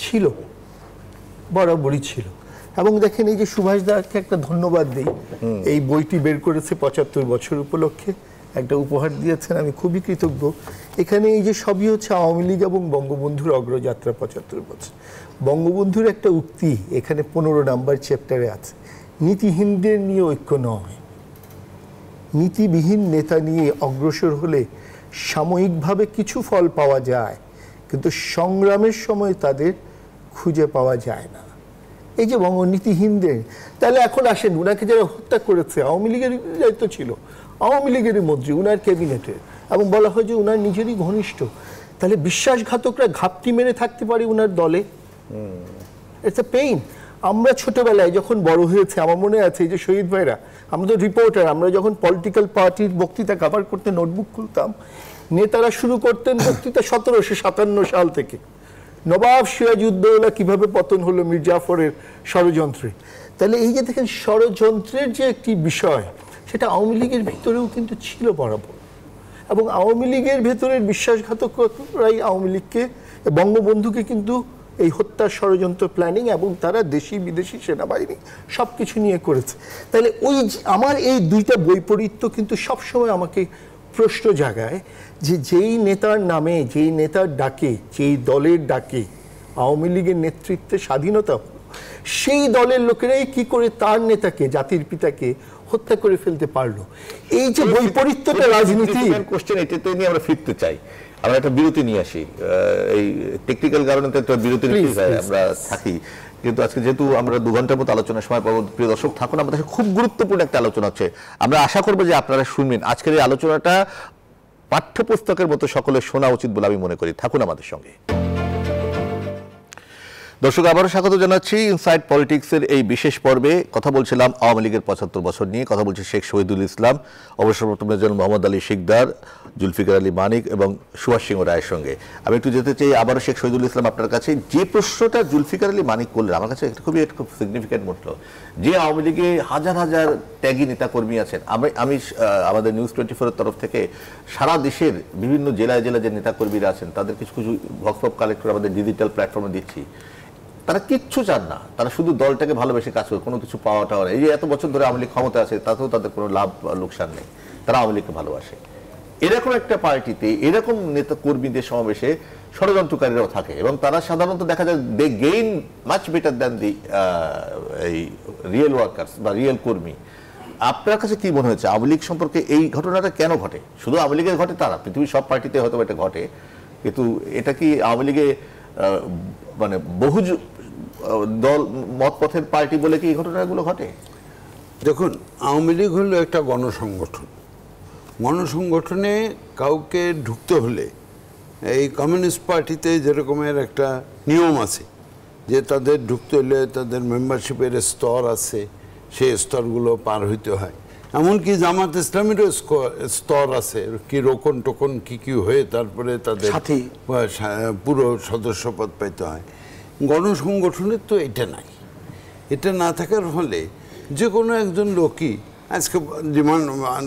ছিল, বরাবরই ছিল। এবং দেখেন, এই যে সুভাষ দাকে একটা ধন্যবাদ দিই, এই বইটি বের করেছে 75 বছর উপলক্ষে, একটা উপহার দিয়েছেন, আমি খুবই কৃতজ্ঞ। এখানে এই যে সবই হচ্ছে আওয়ামী লীগ এবং বঙ্গবন্ধুর অগ্রযাত্রা 75 বছর। বঙ্গবন্ধুর একটা উক্তি এখানে 15 নাম্বার চ্যাপ্টারে আছে, নীতিহীনদের নিয়ে ঐক্য নয়, নীতিবিহীন নেতা নিয়ে অগ্রসর হলে সাময়িকভাবে কিছু ফল পাওয়া যায়, কিন্তু সংগ্রামের সময় তাদের খুঁজে পাওয়া যায় না। এই যে নীতিহীনদের, তাহলে এখন আসেন, উনাকে যারা হত্যা করেছে আওয়ামী লীগের দায়িত্ব ছিল, আওয়ামী লীগের মন্ত্রী, উনার ক্যাবিনেটের, এবং বলা হয় যে উনার নিজেরই ঘনিষ্ঠ, তাহলে বিশ্বাসঘাতকরা ঘাপটি মেরে থাকতে পারে উনার দলে। It's a pain. আমরা ছোটবেলায় যখন বড় হয়েছে, আমার মনে আছে যে শহীদ ভাইরা, আমরা তো রিপোর্টার, আমরা যখন পলিটিক্যাল পার্টির বক্তৃতা কভার করতে নোটবুক খুলতাম, নেতারা শুরু করতেন বক্তৃতা 1757 সাল থেকে, নবাব সিরাজউদ্দৌলা কিভাবে পতন হলো মীর জাফরের ষড়যন্ত্রে। তাহলে এই যে দেখেন, ষড়যন্ত্রের যে একটি বিষয়, সেটা আওয়ামী লীগের ভিতরেও কিন্তু ছিল বরাবর। এবং আওয়ামী লীগের ভেতরের বিশ্বাসঘাতকরাই আওয়ামী লীগকে, বঙ্গবন্ধুকে কিন্তু এই হত্যার ষড়যন্ত্র প্ল্যানিং, এবং তারা দেশি বিদেশি সেনাবাহিনী সব কিছু নিয়ে করেছে। তাহলে ওই আমার এই দুইটা বৈপরীত্য কিন্তু সবসময় আমাকে প্রশ্ন জাগায়, যে যেই নেতার নামে, যেই নেতার ডাকে, যেই দলের ডাকে আওয়ামী লীগের নেতৃত্বে স্বাধীনতা হলো, সেই দলের লোকেরাই কি করে তার নেতাকে, জাতির পিতাকে হত্যা করে ফেলতে পারলো। এই যে বৈপরীত্যটা রাজনীতি,
কোশ্চেন এটাতে নিয়ে আমরা ফিরতে চাই। আমরা একটা বিরতি নিয়ে আসি, এই টেকনিক্যাল কারণে তো একটা বিরতি নিতে আমরা থাকি, কিন্তু আজকে যেহেতু আমরা 2 ঘন্টার মতো আলোচনার সময় পাবো, প্রিয় দর্শক থাকুন আমাদের সাথে, খুব গুরুত্বপূর্ণ একটা আলোচনা হচ্ছে, আমরা আশা করবো যে আপনারা শুনবেন। আজকের এই আলোচনাটা পাঠ্যপুস্তকের মতো সকলের শোনা উচিত বলে আমি মনে করি, থাকুন আমাদের সঙ্গে। দর্শক আবারও স্বাগত জানাচ্ছি ইনসাইড পলিটিক্সের এই বিশেষ পর্বে। কথা বলছিলাম আওয়ামী লীগের ৭৫ বছর নিয়ে, কথা বলছি শেখ শহীদুল ইসলাম, অবসরপ্রাপ্ত মেজর মোহাম্মদ আলী শিকদার, জুলফিকার আলী মানিক এবং সুভাষ সিংহ রায়ের সঙ্গে। আমি একটু যেতে চাই আবারও শেখ শহীদুল ইসলাম আপনার কাছে। যে প্রশ্নটা জুলফিকার আলী মানিক করলেন আমার কাছে খুব সিগনিফিক্যান্ট মতল, যে আওয়ামী লীগে হাজার হাজার ত্যাগী নেতাকর্মী আছেন। আমি আমাদের নিউজ 24-এর তরফ থেকে সারা দেশের বিভিন্ন জেলায় জেলায় যে নেতাকর্মীরা আছেন তাদের কিছু কিছু ভক্স পপ কালেক্ট করে আমাদের ডিজিটাল প্ল্যাটফর্মে দিচ্ছি। তারা কিচ্ছু চান না, তারা শুধু দলটাকে ভালোবেসে কাজ করে, কোনো কিছু পাওয়া টাওয়া নেই। এই যে এত বছর ধরে আওয়ামী লীগ ক্ষমতা আছে তাতেও তাদের কোনো লাভ লোকসান নেই, তারা আওয়ামী লীগকে ভালোবাসে। এরকম একটা পার্টিতে এরকম নেতা কর্মীদের সমাবেশে ষড়যন্ত্রকারীরাও থাকে এবং তারা সাধারণত দেখা যায় they gain much better than the এই রিয়েল ওয়ার্কার্স বা রিয়েল কর্মী। আপনার কাছে কি মনে হয়েছে আওয়ামী লীগ সম্পর্কে এই ঘটনাটা কেন ঘটে? শুধু আওয়ামী লীগের ঘটে তারা, পৃথিবীর সব পার্টিতে হয়তো এটা ঘটে, কিন্তু এটা কি আওয়ামী লীগে মানে বহু দল মতপথের পার্টি বলে কি এই ঘটনাগুলো ঘটে?
দেখুন, আওয়ামী লীগ হলো একটা গণসংগঠন। গণসংগঠনে কাউকে ঢুকতে হলে এই কমিউনিস্ট পার্টিতে যেরকমের একটা নিয়ম আছে যে তাদের ঢুকতে হলে তাদের মেম্বারশিপের স্তর আছে, সেই স্তরগুলো পার হইতে হয়। এমনকি জামাত ইসলামেরও স্তর আছে, কি রোকন টোকন কি হয়ে তারপরে তাদের পুরো সদস্যপদ পাইতে হয়। গণসংগঠনের তো এটা নাই। এটা না থাকার ফলে যে কোনো একজন লোকই আজকে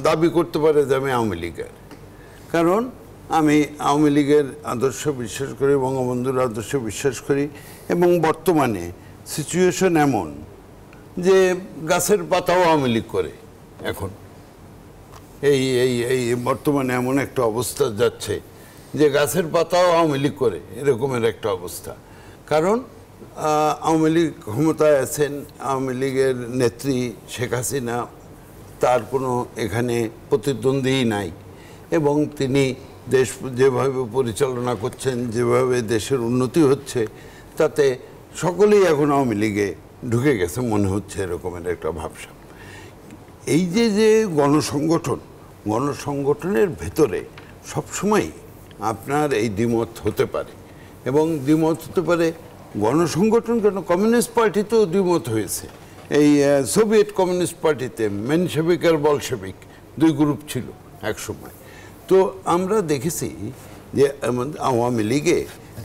দাবি করতে পারে যে আমি আওয়ামী লীগের, কারণ আমি আওয়ামী লীগের আদর্শ বিশ্বাস করি, বঙ্গবন্ধুর আদর্শ বিশ্বাস করি। এবং বর্তমানে সিচুয়েশন এমন যে গাছের পাতাও আওয়ামী লীগ করে এখন। এই এই এই বর্তমানে এমন একটা অবস্থা যাচ্ছে যে গাছের পাতাও আওয়ামী লীগ করে, এরকমের একটা অবস্থা। কারণ আওয়ামী লীগ ক্ষমতায় আছেন, আওয়ামী লীগের নেত্রী শেখ হাসিনা, তার কোনো এখানে প্রতিদ্বন্দ্বী নাই এবং তিনি দেশ যেভাবে পরিচালনা করছেন, যেভাবে দেশের উন্নতি হচ্ছে, তাতে সকলেই এখন আওয়ামী লীগে ঢুকে গেছে মনে হচ্ছে, এরকমের একটা ভাবসাব। এই যে যে গণসংগঠনের ভেতরে সবসময় আপনার এই দ্বিমত হতে পারে, এবং দ্বিমত হতে পারে গণসংগঠন কেন, কমিউনিস্ট পার্টিতেও দ্বিমত হয়েছে। এই সোভিয়েত কমিউনিস্ট পার্টিতে মেনশেভিক আর বলশেভিক দুই গ্রুপ ছিল এক সময়। তো আমরা দেখেছি যে আওয়ামী লীগে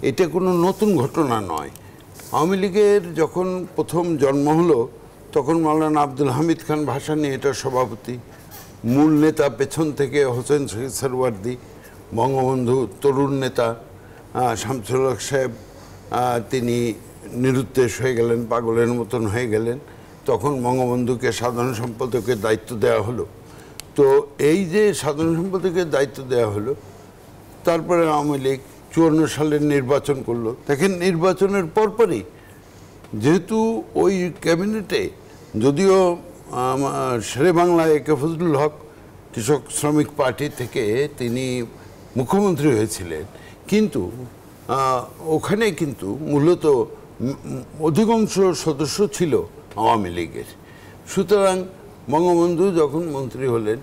এটা কোনো নতুন ঘটনা নয়। আওয়ামী লীগের যখন প্রথম জন্ম হলো তখন মাওলানা আব্দুল হামিদ খান ভাসানী এটার সভাপতি, মূল নেতা পেছন থেকে হোসেন শহীদ সরওয়ার্দী, বঙ্গবন্ধু তরুণ নেতা শামসুল হক সাহেব, তিনি নিরুদ্দেশ হয়ে গেলেন, পাগলের মতন হয়ে গেলেন। তখন বঙ্গবন্ধুকে সাধারণ সম্পাদকের দায়িত্ব দেওয়া হলো। তো এই যে সাধারণ সম্পাদকের দায়িত্ব দেওয়া হলো, তারপরে আওয়ামী লীগ 54 সালের নির্বাচন করলো। দেখেন, নির্বাচনের পরপরই যেহেতু ওই ক্যাবিনেটে যদিও শেরে বাংলা একে ফজলুল হক কৃষক শ্রমিক পার্টি থেকে তিনি মুখ্যমন্ত্রী হয়েছিলেন, কিন্তু ওখানে কিন্তু মূলত অধিকাংশ সদস্য ছিল আওয়ামী লীগের। সুতরাং বঙ্গবন্ধু যখন মন্ত্রী হলেন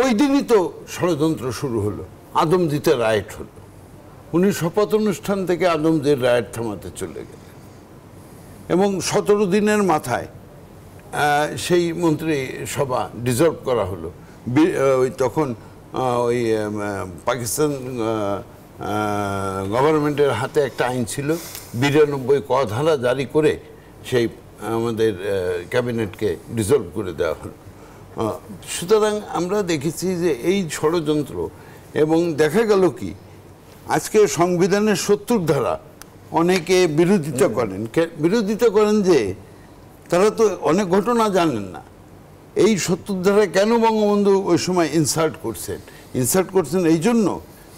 ওই দিনই তো ষড়যন্ত্র শুরু হলো, আদমদীতে রাইট হলো। উনি শপথ অনুষ্ঠান থেকে আদমদীর রাইট থামাতে চলে গেলেন এবং 17 দিনের মাথায় সেই মন্ত্রী সভা ডিসলভ করা হলো। তখন ওই পাকিস্তান গভর্নমেন্টের হাতে একটা আইন ছিল, 92 ক ধারা জারি করে সেই আমাদের ক্যাবিনেটকে ডিসলভ করে দেওয়া হলো। সুতরাং আমরা দেখেছি যে এই ষড়যন্ত্র, এবং দেখা গেল কি আজকে সংবিধানের 70 ধারা অনেকে বিরোধিতা করেন যে তারা তো অনেক ঘটনা জানেন না। এই 70 ধারা কেন বঙ্গবন্ধু ওই সময় ইনসার্ট করছেন এই জন্য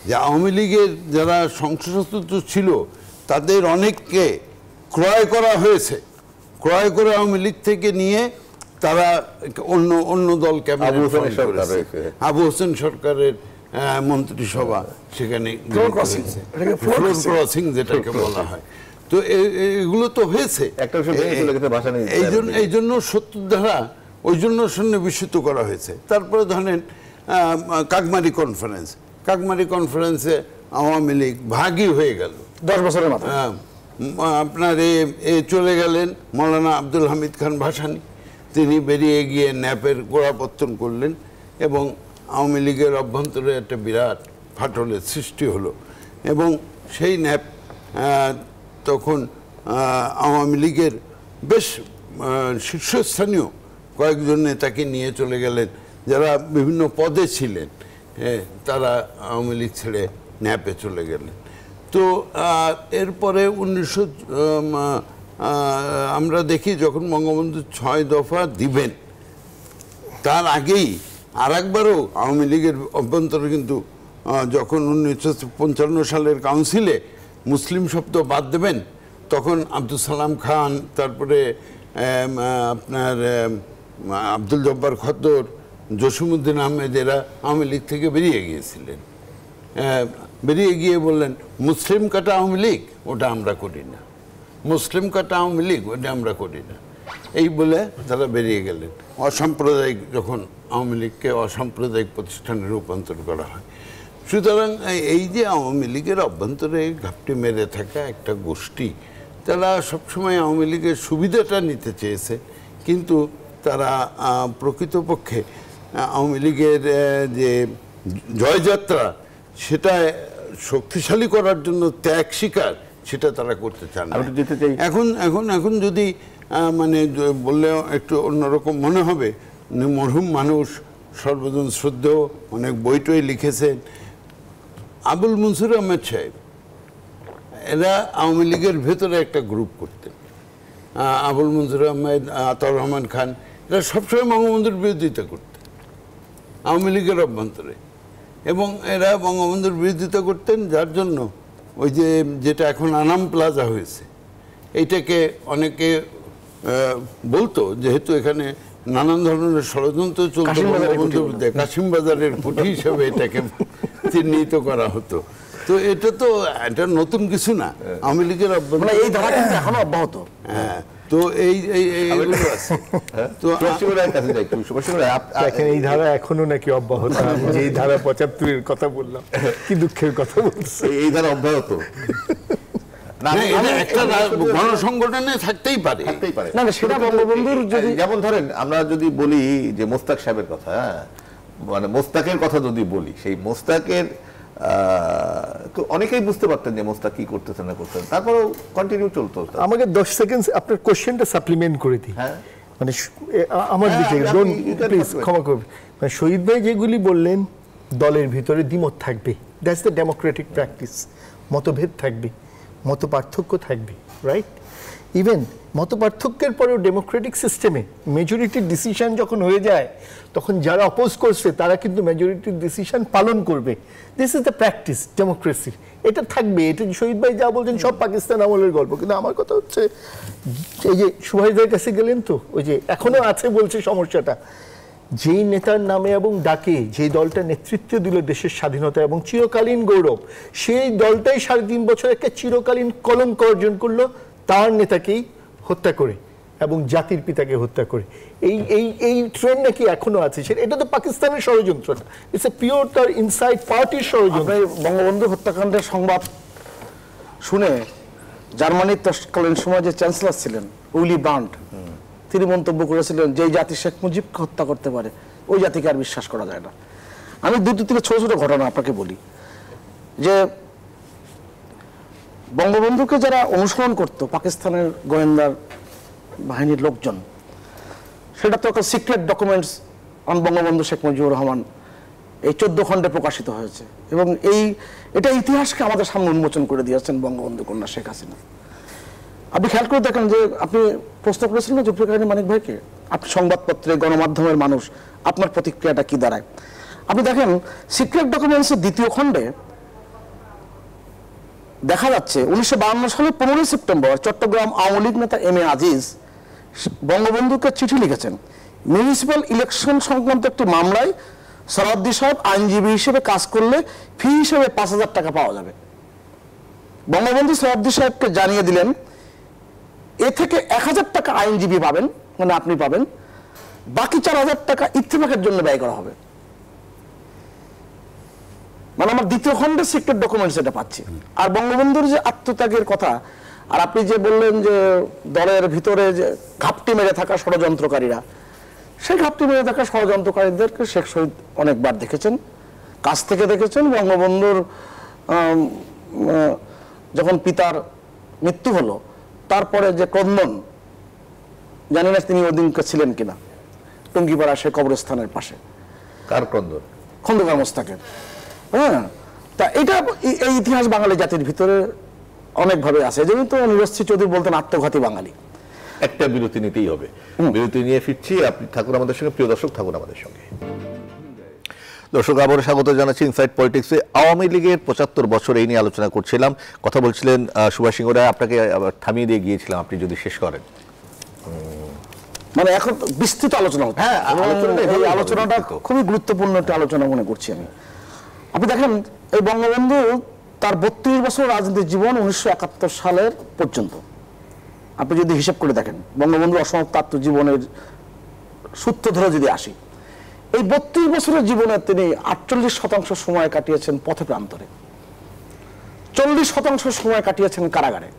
যে আওয়ামী লীগের যারা সংসদ সদস্য ছিল তাদের অনেককে ক্রয় করা হয়েছে, ক্রয় করে আওয়ামী লীগ থেকে নিয়ে তারা অন্য দল ক্যাবিনেট, আবু হোসেন সরকারের মন্ত্রিসভা, সেখানে ক্রসিং যেটাকে বলা হয়। তো এগুলো তো হয়েছে, এই জন্য 70 ধারা ওই জন্য সন্নিবেশিত করা হয়েছে। তারপরে ধরেন কাকমারি কনফারেন্সে আওয়ামী লীগ ভাগই হয়ে গেল
10 বছরের মাথায়।
আপনার চলে গেলেন মৌলানা আব্দুল হামিদ খান ভাসানী, তিনি বেরিয়ে গিয়ে ন্যাপের গোড়াপত্তন করলেন এবং আওয়ামী লীগের অভ্যন্তরে একটা বিরাট ফাটলের সৃষ্টি হলো। এবং সেই ন্যাপ তখন আওয়ামী লীগের বেশ শীর্ষস্থানীয় কয়েকজন নেতাকে নিয়ে চলে গেলেন যারা বিভিন্ন পদে ছিলেন, তারা আওয়ামী লীগ ছেড়ে ন্যাপে চলে গেলেন। তো এরপরে আমরা দেখি যখন বঙ্গবন্ধু 6 দফা দিবেন তার আগেই আর একবারও আওয়ামী লীগের অভ্যন্তরে কিন্তু যখন 1955 সালের কাউন্সিলে মুসলিম শব্দ বাদ দেবেন তখন আব্দুল সালাম খান, তারপরে আপনার আব্দুল জব্বার খদ্দর, জসিমউদ্দিন আহমেদ এরা আওয়ামী লীগ থেকে বেরিয়ে গিয়েছিলেন। বেরিয়ে গিয়ে বললেন মুসলিম কাটা আওয়ামী লীগ ওটা আমরা করি না, মুসলিম কাটা আওয়ামী লীগ ওটা আমরা করি না, এই বলে তারা বেরিয়ে গেলেন। অসাম্প্রদায়িক, যখন আওয়ামী লীগকে অসাম্প্রদায়িক প্রতিষ্ঠানে রূপান্তর করা হয়। সুতরাং এই যে আওয়ামী লীগের অভ্যন্তরে ঘাপটি মেরে থাকা একটা গোষ্ঠী, তারা সবসময় আওয়ামী লীগের সুবিধাটা নিতে চেয়েছে, কিন্তু তারা প্রকৃতপক্ষে আওয়ামী লীগের যে জয়যাত্রা সেটা শক্তিশালী করার জন্য ত্যাগ স্বীকার সেটা তারা করতে চান না। এখন যদি মানে বললেও একটু অন্যরকম মনে হবে, মরহুম মানুষ, সর্বজন শ্রদ্ধেয়, অনেক বই টই লিখেছেন। আবুল মনসুর আহমেদ সাহেব এরা আওয়ামী লীগের ভেতরে একটা গ্রুপ করতেন। আবুল মনসুর আহমেদ, আতাউর রহমান খান এরা সবসময় বঙ্গবন্ধুর বিরোধিতা করতেন আওয়ামী লীগের অভ্যন্তরে, এবং এরা বঙ্গবন্ধুর বিরোধিতা করতেন, যার জন্য ওই যেটা এখন আনাম প্লাজা হয়েছে এইটাকে অনেকে বলতো, যেহেতু এখানে নানান ধরনের ষড়যন্ত্র চলতো, কাশিম বাজারের কুঠি হিসেবে এটাকে চিহ্নিত করা হতো। তো এটা নতুন কিছু না, আওয়ামী লীগের
এই ধারা কিন্তু এখনো অব্যাহত।
হ্যাঁ, তো এইগুলো আছে। তো
এই ধারা এখনো নাকি অব্যাহত? যে ধারা 75-এর কথা বললাম, কি দুঃখের কথা বলছে,
এই ধারা অব্যাহত
একটা গণসংগঠনে থাকতেই পারে।
না সেটা বঙ্গবন্ধুর,
যেমন ধরেন আমরা যদি বলি যে মোস্তাক সাহেবের কথা, মানে মোস্তাকের কথা যদি বলি, সেই মোস্তাকের অনেকেই বুঝতে পারতেন যে মোস্তাক কি করতেছেন না করতেন, তারপরেও কন্টিনিউ চলতো। আমাকে
10 সেকেন্ড আপনার কোশ্চেনটা সাপ্লিমেন্ট করে দিই। মানে আমার দিকে প্লিজ ক্ষমা করবেন, মানে শহীদ ভাই যেগুলি বললেন, দলের ভিতরে দ্বিমত থাকবে, দ্যাটস দ্য ডেমোক্রেটিক প্র্যাকটিস। মতভেদ থাকবে, মত পার্থক্য থাকবে, রাইট? ইভেন মত পার্থক্যের পরেও ডেমোক্রেটিক সিস্টেমে মেজরিটির ডিসিশন যখন হয়ে যায়, তখন যারা অপোজ করছে তারা কিন্তু মেজরিটির ডিসিশন পালন করবে। This is the practice democracy. এটা থাকবে, এটা শহীদ ভাই যা বলছেন সব পাকিস্তান আমলের গল্প। কিন্তু আমার কথা হচ্ছে, এই যে সুভাষদের কাছে গেলেন তো, ওই যে এখনো আছে বলছে সমস্যাটা, যেই নেতার নামে এবং ডাকে যে দলটা নেতৃত্ব দিল দেশের স্বাধীনতা এবং চিরকালীন গৌরব, সেই দলটাই 3.5 বছর একটা চিরকালীন কলঙ্ক অর্জন করলো তার নেতাকেই হত্যা করে এবং জাতির পিতাকে হত্যা করে। এই ট্রেন্ড নাকি এখনো আছে। এটা তো পাকিস্তানের ষড়যন্ত্রটা, ইটস এ পিওর তার ইনসাইড পার্টির ষড়যন্ত্র।
বঙ্গবন্ধু হত্যাকাণ্ডের সংবাদ শুনে জার্মানির তৎকালীন সময় যে চ্যান্সেলর ছিলেন উইলি ব্রান্ড, তিনি মন্তব্য করেছিলেন যে জাতি শেখ মুজিবকে হত্যা করতে পারে ওই জাতিকে আর বিশ্বাস করা যায় না। আমি 2 থেকে ছোট ছোট ঘটনা আপনাকে বলি, যে বঙ্গবন্ধুকে যারা অনুসরণ করতো পাকিস্তানের গোয়েন্দার বাহিনীর লোকজন, সেটা তো একটা secret documents on Bangabandhu Sheikh Mujibur Rahman এই 14 খণ্ডে প্রকাশিত হয়েছে, এবং এটা ইতিহাসকে আমাদের সামনে উন্মোচন করে দিয়েছেন বঙ্গবন্ধু কন্যা শেখ হাসিনা। আপনি খেয়াল করে দেখেন যে আপনি প্রশ্ন করেছিলেন না জুলফিকার আলী মানিক ভাইকে, আপনি সংবাদপত্রে গণমাধ্যমের মানুষ, আপনার প্রতিক্রিয়াটা কি দাঁড়ায়? আপনি দেখেন সিক্রেট ডকুমেন্টসের 2য় খণ্ডে দেখা যাচ্ছে 1952 সালের 15 সেপ্টেম্বর চট্টগ্রাম আওয়ামী লীগ নেতা এম এ আজিজ বঙ্গবন্ধুকে চিঠি লিখেছেন, মিউনিসিপ্যাল ইলেকশন সংক্রান্ত একটি মামলায় সরাদ্দি সাহেব আইনজীবী হিসেবে কাজ করলে ফি হিসেবে 5,000 টাকা পাওয়া যাবে। বঙ্গবন্ধু সরাদ্দি সাহেবকে জানিয়ে দিলেন এ থেকে 1,000 টাকা আইনজীবী পাবেন, মানে আপনি পাবেন, বাকি 4,000 টাকা ইত্তেফাকের জন্য ব্যয় করা হবে। মানে আমার 2য় খণ্ডের সিক্রেট ডকুমেন্টস এটা পাচ্ছি। আর বঙ্গবন্ধুর যে আত্মত্যাগের কথা আর আপনি যে বললেন যে দলের ভিতরে যে ঘাপটি মেরে থাকা ষড়যন্ত্রকারীরা, সেই ঘাপটি মেরে থাকা ষড়যন্ত্রকারীদেরকে শেখ শহীদ অনেকবার দেখেছেন, কাছ থেকে দেখেছেন। বঙ্গবন্ধুর যখন পিতার মৃত্যু হলো তারপরে যে ক্রন্দন, জানি না তিনি ওদিনকে ছিলেন কিনা, টুঙ্গিপাড়া সে কবরস্থানের পাশে।
কার ক্রন্দন?
খন্দকার মোস্তাকের। হ্যাঁ, তা এটা এই ইতিহাস বাঙালি জাতির ভিতরে অনেকভাবে আছে। যেমন তো নিরশ্রী চৌধুরী বলতেন আত্মঘাতী বাঙালি।
একটা বিরতি নিতেই হবে, বিরতি নিয়ে ফিরছি। আপনি থাকুন আমাদের সঙ্গে, প্রিয় দর্শক থাকুন আমাদের সঙ্গে। দর্শক আবার স্বাগত জানাচ্ছি ইনসাইড পলিটিক্সে। আওয়ামী লীগের 75 বছর এই নিয়ে আলোচনা করছিলাম, কথা বলছিলেন সুভাষ সিংহ রায়। আপনাকে আবার থামিয়ে দিয়ে গিয়েছিলাম, আপনি যদি শেষ করেন।
মানে এখন বিস্তৃত আলোচনা হচ্ছে।
হ্যাঁ,
এই আলোচনাটা খুবই গুরুত্বপূর্ণ একটা আলোচনা মনে করছি আমি। আপনি দেখেন এই বঙ্গবন্ধু তার 32 বছর রাজনৈতিক জীবন 1971 সালের পর্যন্ত আপনি যদি হিসাব করে দেখেন, বঙ্গবন্ধুর অসমাপ্ত আত্মজীবনের সূত্র ধরে যদি আসি, এই 32 বছরের জীবনে তিনি 48% সময় কাটিয়েছেন পথে প্রান্তরে, 40% সময় কাটিয়েছেন কারাগারে,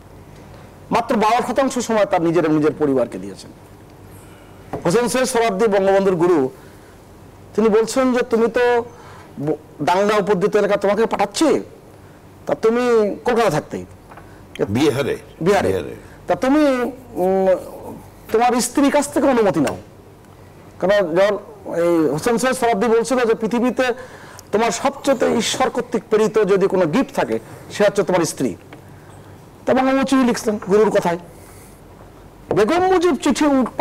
মাত্র 12% সময় তার নিজের পরিবারকে দিয়েছেন। হোসেন সৈয়দ সোহরাওয়ার্দী বঙ্গবন্ধুর গুরু, তিনি বলছেন যে তুমি তো দাঙ্গা উপদ্রুত এলাকা তোমাকে পাঠাচ্ছি, তা তুমি কলকাতা থাকতেই, বিহারে, তা তুমি তোমার স্ত্রীর কাছ থেকে অনুমতি নাও। কারণ যখন এই হোসেন সৈয়দ সোহরাওয়ার্দী বলছিল যে পৃথিবীতে তোমার সবচেয়ে ঈশ্বর কর্তৃক প্রেরিত যদি কোনো গিফট থাকে সে হচ্ছে তোমার স্ত্রী। তা বঙ্গবন্ধু চিঠি লিখছেন গুরুর কথায়। বেগম মুজিব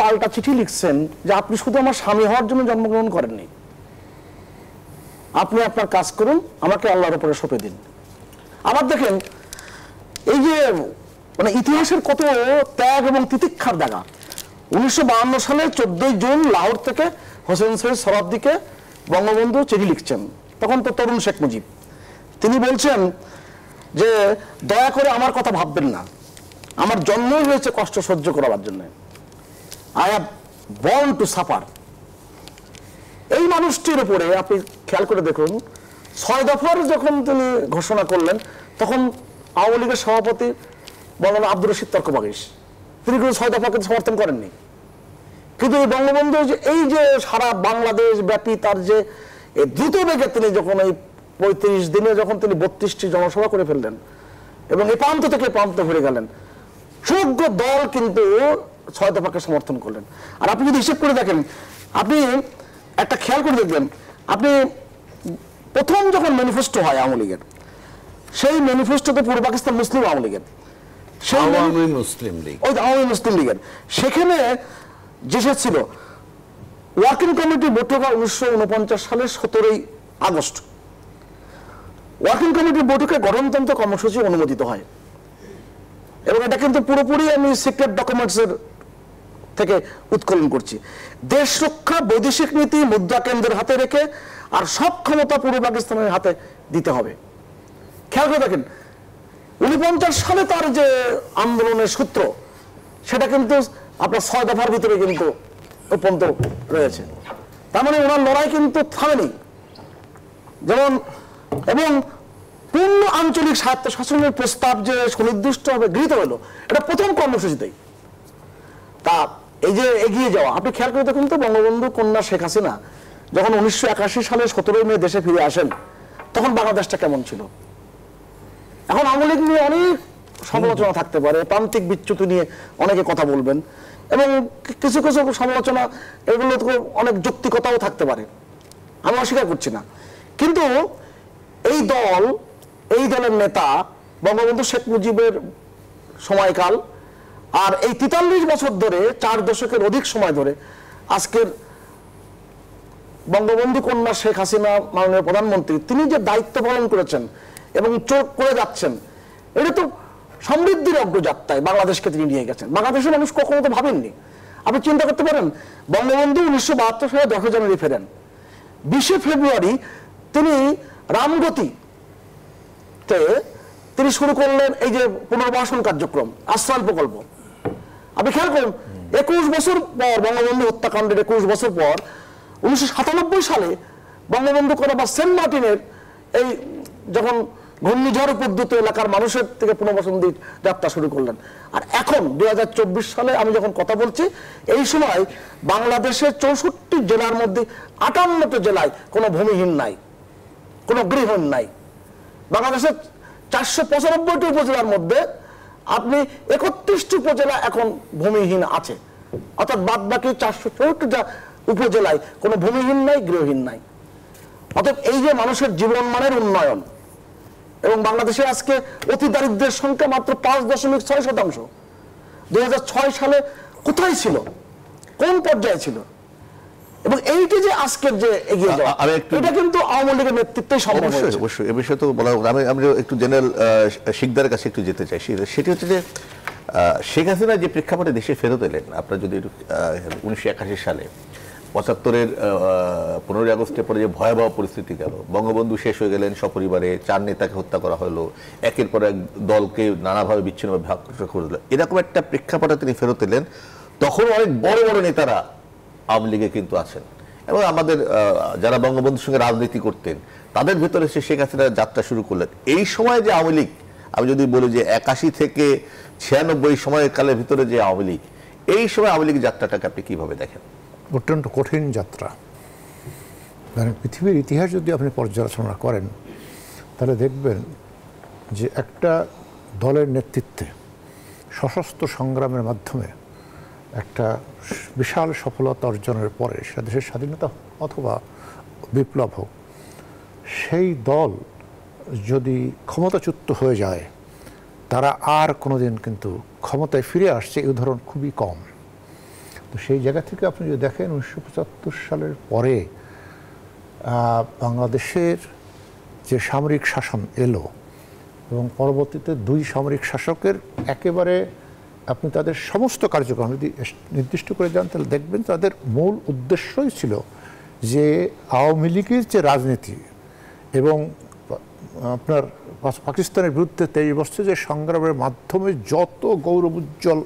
পাল্টা চিঠি লিখছেন যে আপনি শুধু আমার স্বামী হওয়ার জন্য জন্মগ্রহণ করেননি, আপনি আপনার কাজ করুন, আমাকে আল্লাহর উপরে সঁপে দিন। আবার দেখেন এই যে মানে ইতিহাসের কত ত্যাগ এবং তিতিক্ষার দাগা। 1952 সালে 14 জুন লাহোর থেকে হোসেন সৈয়দ সোহরাওয়ার্দীকে বঙ্গবন্ধু চিঠি লিখছেন, তখন তো তরুণ শেখ মুজিব। তিনি বলছেন যে দয়া করে আমার কথা ভাববেন না, আমার জন্মই হয়েছে কষ্ট সহ্য করার জন্য, I have born to suffer. এই মানুষটির উপরে আপনি খেয়াল করে দেখুন, 6 দফার যখন তিনি ঘোষণা করলেন তখন আওয়ামী লীগের সভাপতি বঙ্গবন্ধু আব্দুর রশিদ তর্কবাগীশ, তিনি কিন্তু 6 দফাকে সমর্থন করেননি। কিন্তু এই বঙ্গবন্ধু যে এই যে সারা বাংলাদেশ ব্যাপী তার যে দ্রুত বেগে তিনি যখন এই 35 দিনে যখন তিনি 32টি জনসভা করে ফেললেন এবং এই প্রান্ত থেকে প্রান্ত ঘুরে গেলেন, সমগ্র দল কিন্তু 6 দফাকে সমর্থন করলেন। আর আপনি যদি হিসেব করে দেখেন, আপনি একটা খেয়াল করে দেখবেন, আপনি প্রথম যখন ম্যানিফেস্টো হয় আওয়ামী লীগের, সেই ম্যানিফেস্টোতে পূর্ব পাকিস্তান মুসলিম আওয়ামী লীগের,
আওয়ামী মুসলিম লীগ,
ওই আওয়ামী মুসলিম লীগের, সেখানে যেসে ছিল ওয়ার্কিং কমিটি বৈঠক 1949 সালের 17 আগস্ট। ওয়ার্কিং কমিটির বৈঠকে গণতন্ত্র কর্মসূচি অনুমোদিত হয় এবং এটা কিন্তু পুরোপুরি আমি সিক্রেট ডকুমেন্টসের থেকে উৎকলন করছি। দেশ রক্ষা, বৈদেশিক নীতি মুদ্রা কেন্দ্রের হাতে রেখে আর সব ক্ষমতা পূর্ব পাকিস্তানের হাতে দিতে হবে। খেয়াল করে দেখেন 49 সালে তার যে আন্দোলনের সূত্র, সেটা কিন্তু আপনার 6 দফার ভিতরে কিন্তু পর্যন্ত রয়েছে। তার মানে ওনার লড়াই কিন্তু থামেনি। যেমন এবং পূর্ণ আঞ্চলিক স্বায়ত্তশাসনের প্রস্তাব যে সুনির্দিষ্টভাবে গৃহীত হলো, এটা প্রথম কর্মসূচিতেই। তা এই যে এগিয়ে যাওয়া, আপনি খেয়াল করে দেখুন তো, বঙ্গবন্ধু কন্যা শেখ হাসিনা যখন 1981 সালে 17 মে দেশে ফিরে আসেন, তখন বাংলাদেশটা কেমন ছিল? এখন আওয়ামী লীগ নিয়ে অনেক সমালোচনা থাকতে পারে, প্রান্তিক বিচ্যুতি নিয়ে অনেকে কথা বলবেন এবং কিছু কিছু সমালোচনা এগুলো অনেক যৌক্তিকতাও থাকতে পারে, আমি অস্বীকার করছি না। কিন্তু এই দলের নেতা বঙ্গবন্ধু শেখ মুজিবের সময়কাল আর এই 43 বছর ধরে, 4 দশকের অধিক সময় ধরে আজকের বঙ্গবন্ধু কন্যা শেখ হাসিনা মাননীয় প্রধানমন্ত্রী, তিনি যে দায়িত্ব পালন করেছেন এবং চোখ করে যাচ্ছেন, এটা তো সমৃদ্ধির অগ্রযাত্রায় বাংলাদেশকে তিনি নিয়ে গেছেন। বাংলাদেশের মানুষ কখনো তো ভাবেননি। আপনি চিন্তা করতে পারেন, বঙ্গবন্ধু 1972 সালে 10 জানুয়ারি ফেরেন, 20 ফেব্রুয়ারি তিনি রামগতিতে তিনি শুরু করলেন এই যে পুনর্বাসন কার্যক্রম, আশ্রয় প্রকল্প। আপনি খেয়াল করুন, 21 বছর পর বঙ্গবন্ধু হত্যাকাণ্ডের 21 বছর পর 1997 সালে বঙ্গবন্ধু কন্যা বা সেন্ট মার্টিনের এই যখন ঘূর্ণিঝড় উপদ্রুত এলাকার মানুষের থেকে পুনর্বাসনের যাত্রা শুরু করলেন। আর এখন 2024 সালে আমি যখন কথা বলছি, এই সময় বাংলাদেশের 64 জেলার মধ্যে 58টি জেলায় কোনো ভূমিহীন নাই, কোনো গৃহহীন নাই। বাংলাদেশের 495টি উপজেলার মধ্যে আপনি 31টি উপজেলা এখন ভূমিহীন আছে, অর্থাৎ বাদ বাকি 464টা উপজেলায় কোনো ভূমিহীন নাই, গৃহহীন নাই। অর্থাৎ এই যে মানুষের জীবনমানের উন্নয়ন, এবং বাংলাদেশে আজকে অতি দারিদ্র্যের সংখ্যা মাত্র 5.6%। 2006 সালে কোথায় ছিল, কোন পর্যায়ে ছিল, এবং এইটি যে আজকের যে এগিয়ে যাওয়া, এটা কিন্তু আওয়ামী লীগের নেতৃত্বেই সম্ভব হয়েছে।
অবশ্যই এ বিষয়ে তো বলা, আমি একটু জেনারেল শিকদারের কাছে একটু যেতে চাই। সেটি হচ্ছে যে শেখ হাসিনা যে প্রেক্ষাপটে দেশে ফেরত এলেন, আপনার যদি 1981 সালে 75-এর 15ই আগস্টের পরে যে ভয়াবহ পরিস্থিতি গেল, বঙ্গবন্ধু শেষ হয়ে গেলেন সপরিবারে, 4 নেতাকে হত্যা করা হলো, একের পর এক দলকে নানাভাবে বিচ্ছিন্নভাবে ভাগ করে দিল, এরকম একটা প্রেক্ষাপটে তিনি ফেরত এলেন। তখন অনেক বড় বড় নেতারা আওয়ামী লীগে কিন্তু আছেন, এবং আমাদের যারা বঙ্গবন্ধুর সঙ্গে রাজনীতি করতেন তাদের ভেতরে সে শেখ হাসিনা যাত্রা শুরু করলেন। এই সময় যে আওয়ামী লীগ, আমি যদি বলি যে 81 থেকে 96 সময়কালের ভিতরে যে আওয়ামী লীগ, এই সময় আওয়ামী লীগ যাত্রাটাকে আপনি কিভাবে দেখেন?
অত্যন্ত কঠিন যাত্রা। মানে পৃথিবীর ইতিহাস যদি আপনি পর্যালোচনা করেন তাহলে দেখবেন যে একটা দলের নেতৃত্বে সশস্ত্র সংগ্রামের মাধ্যমে একটা বিশাল সফলতা অর্জনের পরে, সেটা দেশের স্বাধীনতা অথবা বিপ্লব হোক, সেই দল যদি ক্ষমতাচ্যুত হয়ে যায়, তারা আর কোনোদিন কিন্তু ক্ষমতায় ফিরে আসছে এই উদাহরণ খুবই কম। তো সেই জায়গা থেকে আপনি যদি দেখেন 1975 সালের পরে বাংলাদেশের যে সামরিক শাসন এলো, এবং পরবর্তীতে 2 সামরিক শাসকের একেবারে আপনি তাদের সমস্ত কার্যক্রম যদি নির্দিষ্ট করে যান তাহলে দেখবেন তাদের মূল উদ্দেশ্যই ছিল যে আওয়ামী লীগের যে রাজনীতি এবং আপনার পাকিস্তানের বিরুদ্ধে 23 বছর যে সংগ্রামের মাধ্যমে যত গৌরবোজ্জ্বল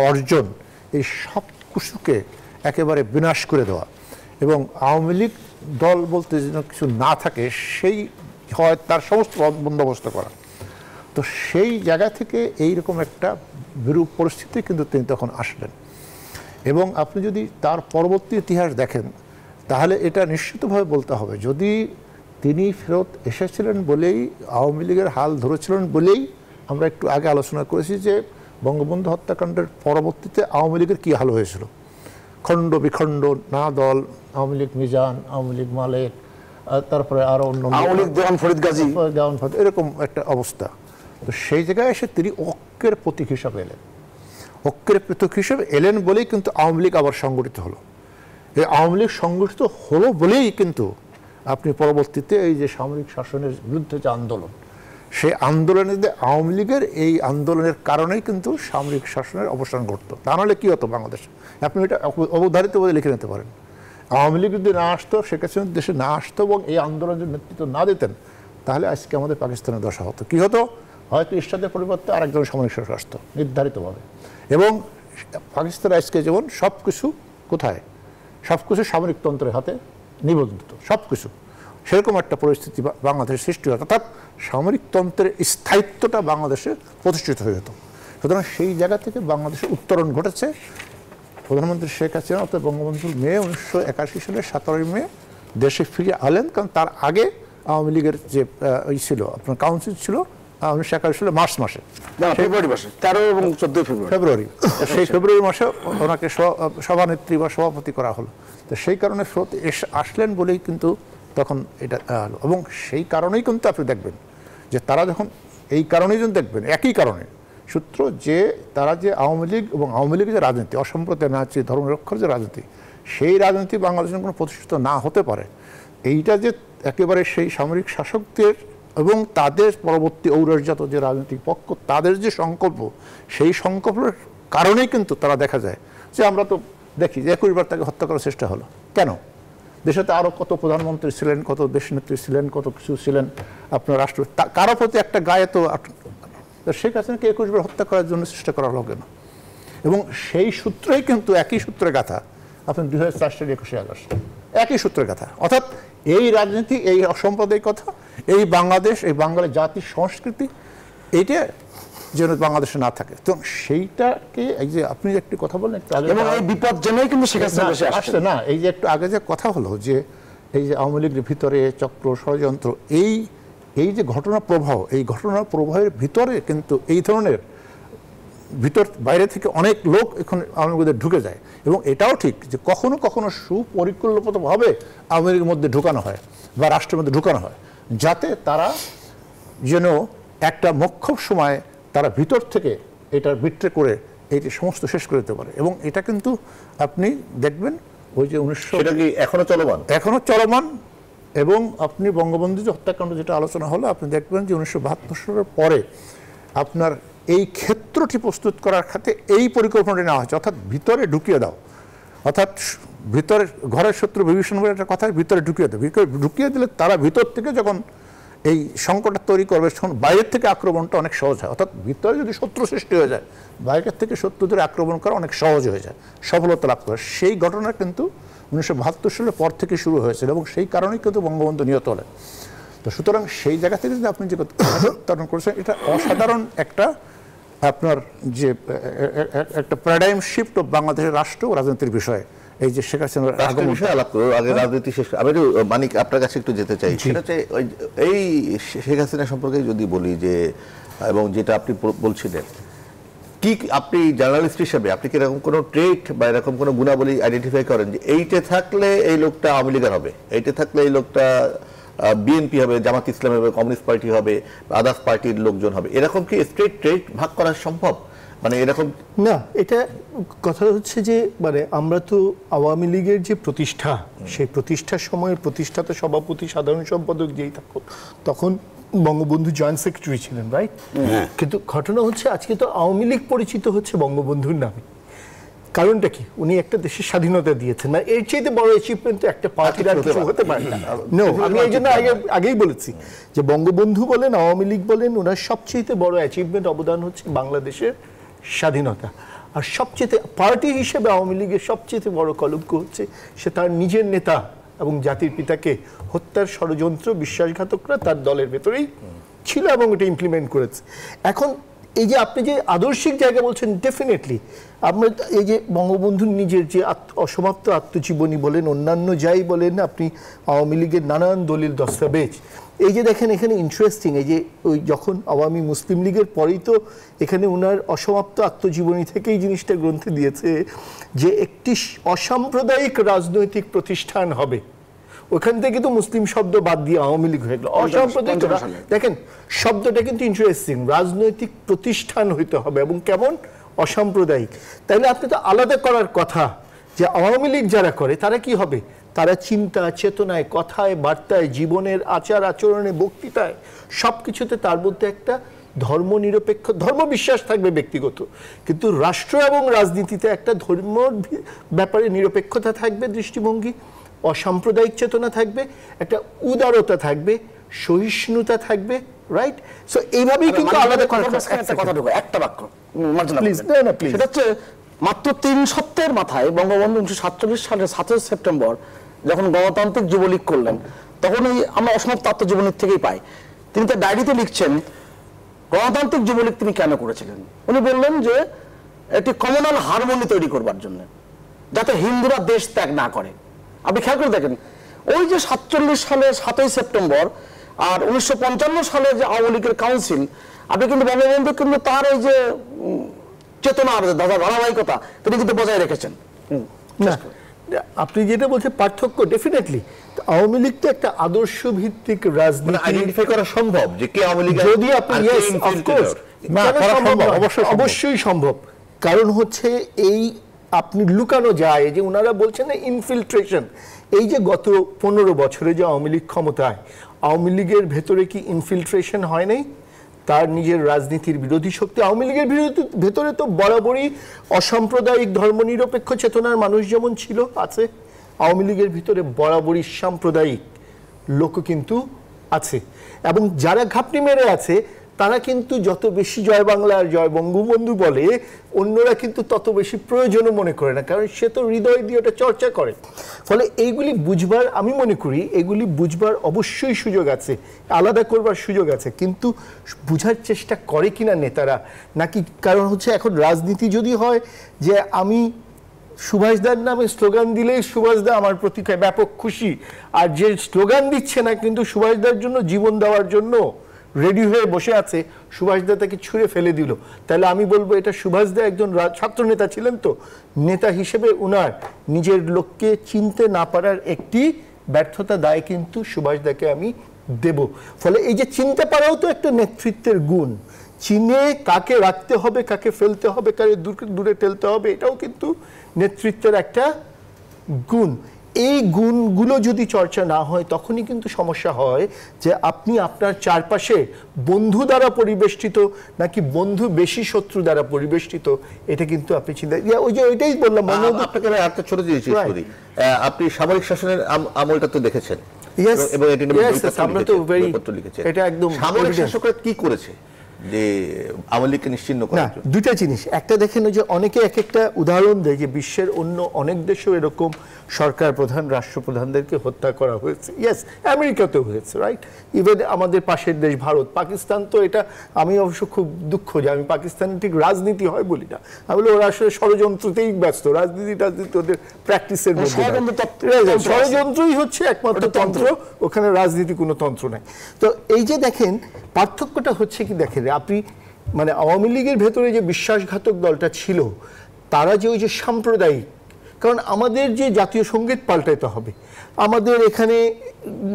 অর্জন, এই সব কিছুকে একেবারে বিনাশ করে দেওয়া, এবং আওয়ামী লীগ দল বলতে যেন কিছু না থাকে সেই হয় তার সমস্ত বন্দোবস্ত করা। তো সেই জায়গা থেকে এইরকম একটা বিরূপ পরিস্থিতি কিন্তু তিনি তখন আসলেন। এবং আপনি যদি তার পরবর্তী ইতিহাস দেখেন তাহলে এটা নিশ্চিতভাবে বলতে হবে, যদি তিনি ফেরত এসেছিলেন বলেই, আওয়ামী লীগের হাল ধরেছিলেন বলেই, আমরা একটু আগে আলোচনা করেছি যে বঙ্গবন্ধু হত্যাকাণ্ডের পরবর্তীতে আওয়ামী লীগের কী হাল হয়েছিল, খণ্ড বিখণ্ড, না দল, আওয়ামী লীগ মিজান, আওয়ামী লীগ মালেক, তারপরে আরও অন্য
দেওয়ান ফরিদ গাজী,
এরকম একটা অবস্থা। তো সেই জায়গায় এসে তিনি ঐক্যের প্রতীক হিসাবে এলেন। ঐক্যের প্রতীক হিসাবে এলেন বলেই কিন্তু আওয়ামী লীগ আবার সংগঠিত হলো। এই আওয়ামী লীগ সংগঠিত হলো বলেই কিন্তু আপনি পরবর্তীতে এই যে সামরিক শাসনের বিরুদ্ধে যে আন্দোলন, সেই আন্দোলনে আওয়ামী লীগের এই আন্দোলনের কারণেই কিন্তু সামরিক শাসনের অবসান ঘটতো। তা নাহলে কী হতো বাংলাদেশে, আপনি এটা অবধারিতভাবে লিখে নিতে পারেন। আওয়ামী লীগ যদি না আসতো, শেখ হাসিনা দেশে না আসতো এবং এই আন্দোলনের নেতৃত্ব না দিতেন, তাহলে আজকে আমাদের পাকিস্তানের দশা হতো। কী হতো, হয়তো ইরশাদের পরিবর্তে আরেকজন সামরিক শাসক আসতো নির্ধারিতভাবে, এবং পাকিস্তান আজকে যেমন সব কিছু কোথায়, সব কিছু সামরিকতন্ত্রের হাতে নিবন্ধিত, সব কিছু সেরকম একটা পরিস্থিতি বাংলাদেশের সৃষ্টি হয়, অর্থাৎ সামরিকতন্ত্রের স্থায়িত্বটা বাংলাদেশে প্রতিষ্ঠিত হয়ে যেত। সুতরাং সেই জায়গা থেকে বাংলাদেশের উত্তরণ ঘটেছে। প্রধানমন্ত্রী শেখ হাসিনা অর্থাৎ বঙ্গবন্ধুর মেয়ে 1981 সালের 17 মে দেশে ফিরে আলেন, কারণ তার আগে আওয়ামী লীগের যে ছিল আপনার কাউন্সিল ছিল 1981 সালে মার্চ মাসে,
ফেব্রুয়ারি মাসে 13 এবং 14
ফেব্রুয়ারি, সেই ফেব্রুয়ারি মাসে ওনাকে সভানেত্রী বা সভাপতি করা হলো। তো সেই কারণে ফেরত আসলেন বলেই কিন্তু তখন এটা হলো, এবং সেই কারণেই কিন্তু আপনি দেখবেন যে তারা যখন এই কারণেই যখন দেখবেন একই কারণে সূত্র যে তারা যে আওয়ামী লীগ এবং আওয়ামী লীগের যে রাজনীতি, অসম্প্রদায় না আছে ধর্মরক্ষার যে রাজনীতি, সেই রাজনীতি বাংলাদেশের কোনো প্রতিষ্ঠিত না হতে পারে, এইটা যে একেবারে সেই সামরিক শাসকদের এবং তাদের পরবর্তী ঔরসজাত যে রাজনৈতিক পক্ষ, তাদের যে সংকল্প, সেই সংকল্পের কারণেই কিন্তু তারা দেখা যায় যে আমরা তো দেখি যে 21 বার তাকে হত্যা করার চেষ্টা হলো। কেন? দেশেতে আরও কত প্রধানমন্ত্রী ছিলেন, কত দেশনেত্রী ছিলেন, কত কিছু ছিলেন আপনার রাষ্ট্র, কারো প্রতি একটা গায়ে তো শেখ হাসিনাকে 21 বার হত্যা করার জন্য চেষ্টা করা হলো কেন? এবং সেই সূত্রেই কিন্তু একই সূত্রের গাথা আপনি 2004 সালের 21 আগস্ট, একই সূত্রের গাথা। অর্থাৎ এই রাজনীতি, এই অসাম্প্রদায়িকতা, এই বাংলাদেশ, এই বাঙালি জাতির সংস্কৃতি এইটা যেন বাংলাদেশে না থাকে। তো সেইটাকে এই যে আপনি একটি কথা বললেন একটু আগে,
এবং এই বিপদ জেনেই কিন্তু শেখ হাসিনা দেশে আসছে
না, এই যে একটু আগে যে কথা হলো যে এই যে আওয়ামী লীগের ভিতরে চক্র ষড়যন্ত্র, এই যে ঘটনা প্রবাহ, এই ঘটনা প্রবাহের ভিতরে কিন্তু এই ধরনের ভিতর বাইরে থেকে অনেক লোক এখন আওয়ামী লীগের ঢুকে যায়। এবং এটাও ঠিক যে কখনো কখনো সুপরিকল্পিতভাবে আওয়ামী লীগের মধ্যে ঢুকানো হয় বা রাষ্ট্রের মধ্যে ঢুকানো হয়, যাতে তারা যেন একটা মোক্ষম সময় তারা ভিতর থেকে এটার বিট্রে করে এইটি সমস্ত শেষ করে দিতে পারে। এবং এটা কিন্তু আপনি দেখবেন ওই যে 1900
সেটা কি এখনো চলমান।
এবং আপনি বঙ্গবন্ধু যে হত্যাকাণ্ড যেটা আলোচনা হলো, আপনি দেখবেন যে 1972 সালের পরে আপনার এই ক্ষেত্রটি প্রস্তুত করার খাতে এই পরিকল্পনাটি নেওয়া হয়েছে, অর্থাৎ ভিতরে ঢুকিয়ে দাও, অর্থাৎ ভিতরে ঘরের শত্রু বিভীষণ বলে একটা কথা, ভিতরে ঢুকিয়ে দাও। ঢুকিয়ে দিলে তারা ভিতর থেকে যখন এই সংকটটা তৈরি করবে তখন বাইরের থেকে আক্রমণটা অনেক সহজ হয়। অর্থাৎ ভিতরে যদি শত্রু সৃষ্টি হয়ে যায়, বাইরের থেকে শত্রুদের আক্রমণ করা অনেক সহজ হয়ে যায়, সফলতা লাভ করে। সেই ঘটনা কিন্তু 1972 সালের পর থেকে শুরু হয়েছিল এবং সেই কারণেই কিন্তু বঙ্গবন্ধু নিহত হলেন। তো সুতরাং সেই জায়গা থেকে যদি আপনি যে উত্তরণ করেছেন, এটা অসাধারণ একটা আপনার যে একটা প্যারাডাইম শিফট অফ বাংলাদেশের রাষ্ট্র ও রাজনীতির বিষয়ে। এই যে শেখ হাসিনার
বিষয়ে আলাপ করবো, আগে রাজনীতি শেষ। আমি একটু মানিক আপনার কাছে একটু যেতে চাই, সেটা হচ্ছে এই শেখ হাসিনা সম্পর্কে যদি বলি যে, এবং যেটা আপনি বলছিলেন, কি আপনি জার্নালিস্ট হিসেবে আপনি কি এরকম কোনো ট্রেট বা এরকম কোনো গুণাবলী আইডেন্টিফাই করেন যে এইটা থাকলে এই লোকটা আওয়ামী লীগের হবে, এইটা থাকলে এই লোকটা বিএনপি হবে, জামাত ইসলাম হবে, কমিউনিস্ট পার্টি হবে, আদার্স পার্টির লোকজন হবে, এরকম কি স্ট্রেট ট্রেট ভাগ করা সম্ভব? মানে এরকম
না, এটা কথা হচ্ছে যে মানে আমরা তো আওয়ামী লীগের যে প্রতিষ্ঠা, সেই প্রতিষ্ঠার সময় প্রতিষ্ঠাতা সভাপতি সাধারণ সম্পাদক যেই থাকুন, তখন বঙ্গবন্ধু জয়েন্ট সেক্রেটারি ছিলেন, রাইট? কিন্তু ঘটনা হচ্ছে আজকে তো আওয়ামী লীগ পরিচিত হচ্ছে বঙ্গবন্ধুর নামে। কারণটা কি? উনি একটা দেশের স্বাধীনতা দিয়েছেন, না এর চাইতে বড় অ্যাচিভমেন্ট তো একটা পার্টির আর কিছু হতে পারে না। আমি এই জন্য আগেই বলেছি যে বঙ্গবন্ধু বলেন, আওয়ামী লীগ বলেন, ওনার সবচেয়ে বড় অ্যাচিভমেন্ট অবদান হচ্ছে বাংলাদেশের স্বাধীনতা। আর সবচেয়ে পার্টি হিসেবে আওয়ামী লীগের সবচেয়ে বড় কলঙ্ক হচ্ছে সে তার নিজের নেতা এবং জাতির পিতাকে হত্যার ষড়যন্ত্র বিশ্বাসঘাতকরা তার দলের ভেতরেই ছিল এবং এটা ইমপ্লিমেন্ট করেছে। এখন এই যে আপনি যে আদর্শিক জায়গা বলছেন, ডেফিনেটলি আমরা এই যে বঙ্গবন্ধুর নিজের যে অসমাপ্ত আত্মজীবনী বলেন, অন্যান্য যাই বলেন, আপনি আওয়ামী লীগের নানান দলিল দস্তাবেজ, এই যে দেখেন এখানে ইন্টারেস্টিং, এই যে ওই যখন আওয়ামী মুসলিম লীগের পরেই তো এখানে ওনার অসমাপ্ত আত্মজীবনী থেকেই জিনিসটা গ্রন্থে দিয়েছে যে একটি অসাম্প্রদায়িক রাজনৈতিক প্রতিষ্ঠান হবে। ওখান থেকে তো মুসলিম শব্দ বাদ দিয়ে আওয়ামী লীগ হয়ে গেল। অসাম্প্রদায়িক, দেখেন শব্দটা কিন্তু ইন্টারেস্টিং, রাজনৈতিক প্রতিষ্ঠান হইতে হবে এবং কেমন অসাম্প্রদায়িক। তাইলে আপনি তো আলাদা করার কথা যে আওয়ামী লীগ যারা করে তারা কি হবে, তারা চিন্তা চেতনায়, কথায়, বার্তায়, জীবনের আচার আচরণে, বক্তৃতায়, সব কিছুতে তার মধ্যে একটা ধর্মনিরপেক্ষ ধর্মবিশ্বাস থাকবে ব্যক্তিগত, কিন্তু রাষ্ট্র এবং রাজনীতিতে একটা ধর্ম ব্যাপারে নিরপেক্ষতা থাকবে, দৃষ্টিভঙ্গি, অসাম্প্রদায়িক চেতনা থাকবে, একটা উদারতা থাকবে, সহিষ্ণুতা থাকবে, রাইট? সো এইভাবেই কিন্তু আলাদা
একটা বাক্য সেটা হচ্ছে মাত্র 3 সপ্তাহের মাথায় বঙ্গবন্ধু 1947 সালের 7 সেপ্টেম্বর যখন গণতান্ত্রিক যুবলীগ করলেন, তখন আমরা অসমাপ্ত আত্মজীবনীর থেকেই পাই। তিনি তার ডায়েরিতে লিখছেন গণতান্ত্রিক যুবলীগ তিনি কেন করেছিলেন। উনি বললেন যে একটি কমনাল হারমোনি তৈরি করবার জন্য, যাতে হিন্দুরা দেশ ত্যাগ না করে। আপনি খেয়াল করে দেখেন, ওই যে 47 সালের 7 সেপ্টেম্বর আর 1955 সালের যে আওয়ামী লীগের কাউন্সিল, আপনি কিন্তু বঙ্গবন্ধু কিন্তু তার এই যে চেতনা আর ধারাবাহিকতা তিনি কিন্তু বজায় রেখেছেন।
না, আপনি যেটা বলছেন পার্থক্য, ডেফিনেটলি আওয়ামী লীগ তো একটা আদর্শ ভিত্তিক রাজনীতি
আইডেন্টিফাই করা সম্ভব যে কি আওয়ামী লীগ,
যদি আপনি অবশ্যই সম্ভব। কারণ হচ্ছে এই আপনি লুকানো যায় যে ওনারা বলছেন না ইনফিলট্রেশন, এই যে গত 15 বছরে যে আওয়ামী লীগ ক্ষমতায়, আওয়ামী লীগের ভেতরে কি ইনফিলট্রেশন হয় নাই? তার নিজের রাজনীতির বিরোধী শক্তি, আওয়ামী লীগের ভেতরে তো বরাবরই অসাম্প্রদায়িক ধর্মনিরপেক্ষ চেতনার মানুষ যেমন ছিল আছে, আওয়ামী লীগের ভিতরে বরাবরই সাম্প্রদায়িক লোক কিন্তু আছে, এবং যারা ঘাপটি মেরে আছে তারা কিন্তু যত বেশি জয় বাংলা আর জয় বঙ্গবন্ধু বলে, অন্যরা কিন্তু তত বেশি প্রয়োজনও মনে করে না, কারণ সে তো হৃদয় দিয়ে ওটা চর্চা করে। ফলে এইগুলি বুঝবার, আমি মনে করি এগুলি বুঝবার অবশ্যই সুযোগ আছে, আলাদা করবার সুযোগ আছে, কিন্তু বুঝার চেষ্টা করে কিনা নেতারা নাকি। কারণ হচ্ছে এখন রাজনীতি যদি হয় যে আমি সুভাষদার নামে স্লোগান দিলেই সুভাষদা আমার প্রতি ব্যাপক খুশি, আর যে স্লোগান দিচ্ছে না কিন্তু সুভাষদার জন্য জীবন দেওয়ার জন্য রেডি হয়ে বসে আছে, সুভাষদা তাকে ছুঁড়ে ফেলে দিল, তাহলে আমি বলবো এটা সুভাষদা একজন ছাত্র নেতা ছিলেন, তো নেতা হিসেবে উনার নিজের লোককে চিনতে না পারার একটি ব্যর্থতা দায় কিন্তু সুভাষদাকে আমি দেব। ফলে এই যে চিনতে পারাও তো একটা নেতৃত্বের গুণ, চিনে কাকে রাখতে হবে, কাকে ফেলতে হবে, কাকে দূরে ঠেলতে হবে, এটাও কিন্তু নেতৃত্বের একটা গুণ। এই গুণগুলো যদি চর্চা না হয় তখনই কিন্তু সমস্যা হয় যে আপনি আপনার চারপাশে বন্ধু দ্বারা পরিবেষ্টিত নাকি বন্ধু বেশি শত্রু দ্বারা পরিবেষ্টিত, এটা কিন্তু আপনি চিন্তা, ওই যে ওইটাই বললাম।
আপনাকে একটা ছোট জিনিস করি, আপনি সামরিক শাসনের আমলটা তো দেখেছেন,
আমরা তো এটা একদম
সামরিক শাসকরা কি করেছে যে আওয়ামী লীগকে নিশ্চিহ্ন করার জন্য?
দুইটা জিনিস, একটা দেখেন যে অনেকে এক একটা উদাহরণ দেয় যে বিশ্বের অন্য অনেক দেশেও এরকম সরকার প্রধান, রাষ্ট্রপ্রধানদেরকে হত্যা করা হয়েছে। ইয়েস, আমেরিকাতেও হয়েছে, রাইট? ইভেন আমাদের পাশের দেশ ভারত, পাকিস্তান তো এটা, আমি অবশ্য খুব দুঃখ যে আমি পাকিস্তানে ঠিক রাজনীতি হয় বলি না, আমি বলি ওরা আসলে ষড়যন্ত্রতেই ব্যস্ত, রাজনীতি ওদের প্র্যাকটিসের মধ্যে, ষড়যন্ত্রই হচ্ছে একমাত্র তন্ত্র, ওখানে রাজনীতি কোনো তন্ত্র নাই। তো এই যে দেখেন পার্থক্যটা হচ্ছে কি, দেখেন আপনি মানে আওয়ামী লীগের ভেতরে যে বিশ্বাসঘাতক দলটা ছিল, তারা যে ওই যে সাম্প্রদায়িক, কারণ আমাদের যে জাতীয় সঙ্গীত পাল্টাইতে হবে, আমাদের এখানে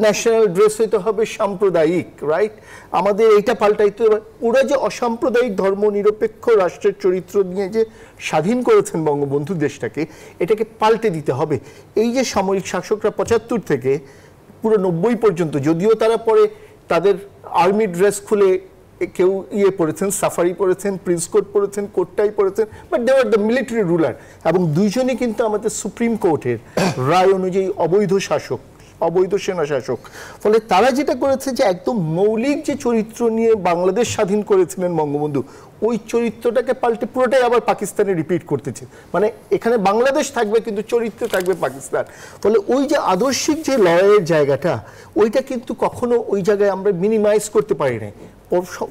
ন্যাশনাল ড্রেস হইতে হবে সাম্প্রদায়িক, রাইট? আমাদের এইটা পাল্টাইতে হবে। ওরা যে অসাম্প্রদায়িক ধর্ম নিরপেক্ষ রাষ্ট্রের চরিত্র নিয়ে যে স্বাধীন করেছেন বঙ্গবন্ধু দেশটাকে, এটাকে পাল্টে দিতে হবে। এই যে সামরিক শাসকরা ৭৫ থেকে পুরো ৯০ পর্যন্ত, যদিও তারা পরে তাদের আর্মি ড্রেস খুলে কেউ পড়েছেন, সাফারি পড়েছেন, প্রিন্স কোট পড়েছেন, কোটটাই পড়েছেন, but they are the military ruler, এবং দুইজনই কিন্তু আমাদের সুপ্রিম কোর্টের রায় অনুযায়ী অবৈধ শাসক, অবৈধ সেনা শাসক। ফলে তারা যেটা করেছে যে একদম মৌলিক যে চরিত্র নিয়ে বাংলাদেশ স্বাধীন করেছিলেন বঙ্গবন্ধু, ওই চরিত্রটাকে পাল্টে পুরোটাই আবার পাকিস্তানে রিপিট করতেছে, মানে এখানে বাংলাদেশ থাকবে কিন্তু চরিত্রে থাকবে পাকিস্তান। ফলে ওই যে আদর্শিক যে লড়াইয়ের জায়গাটা, ওইটা কিন্তু কখনো ওই জায়গায় আমরা মিনিমাইজ করতে পারি নাই,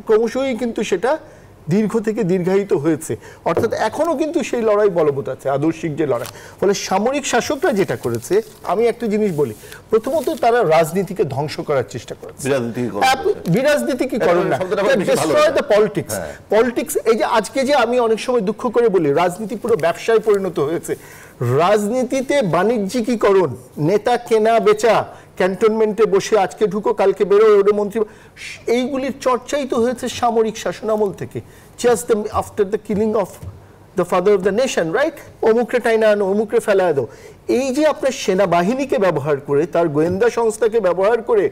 ক্রমশই কিন্তু সেটা দীর্ঘ থেকে দীর্ঘায়িত হয়েছে, অর্থাৎ এখনো কিন্তু সেই লড়াই বলবৎ আছে, আদর্শিক যে লড়াই। ফলে সামরিক শাসকরা যেটা করেছে, আমি একটা জিনিস বলি, প্রথমত তারা রাজনীতিকে ধ্বংস করার চেষ্টা করেছে। বিরাজনীতি কি করেন না, পলিটিক্স, পলিটিক্স। এই যে আজকে যে আমি অনেক সময় দুঃখ করে বলি রাজনীতি পুরো ব্যবসায় পরিণত হয়েছে, রাজনীতিতে বাণিজ্যিকীকরণ, নেতা কেনা বেচা, ক্যান্টনমেন্টে বসে আজকে ঢুকো কালকে বেরো, ওরে মন্ত্রী, এইগুলির চর্চাই তো হয়েছে সামরিক শাসনামল থেকে, just after the killing of the father of the nation, right? অমুকরে টাইনা আনো, অমুকরে ফেলা দো। এই যে আপনার সেনাবাহিনীকে ব্যবহার করে, তার গোয়েন্দা সংস্থাকে ব্যবহার করে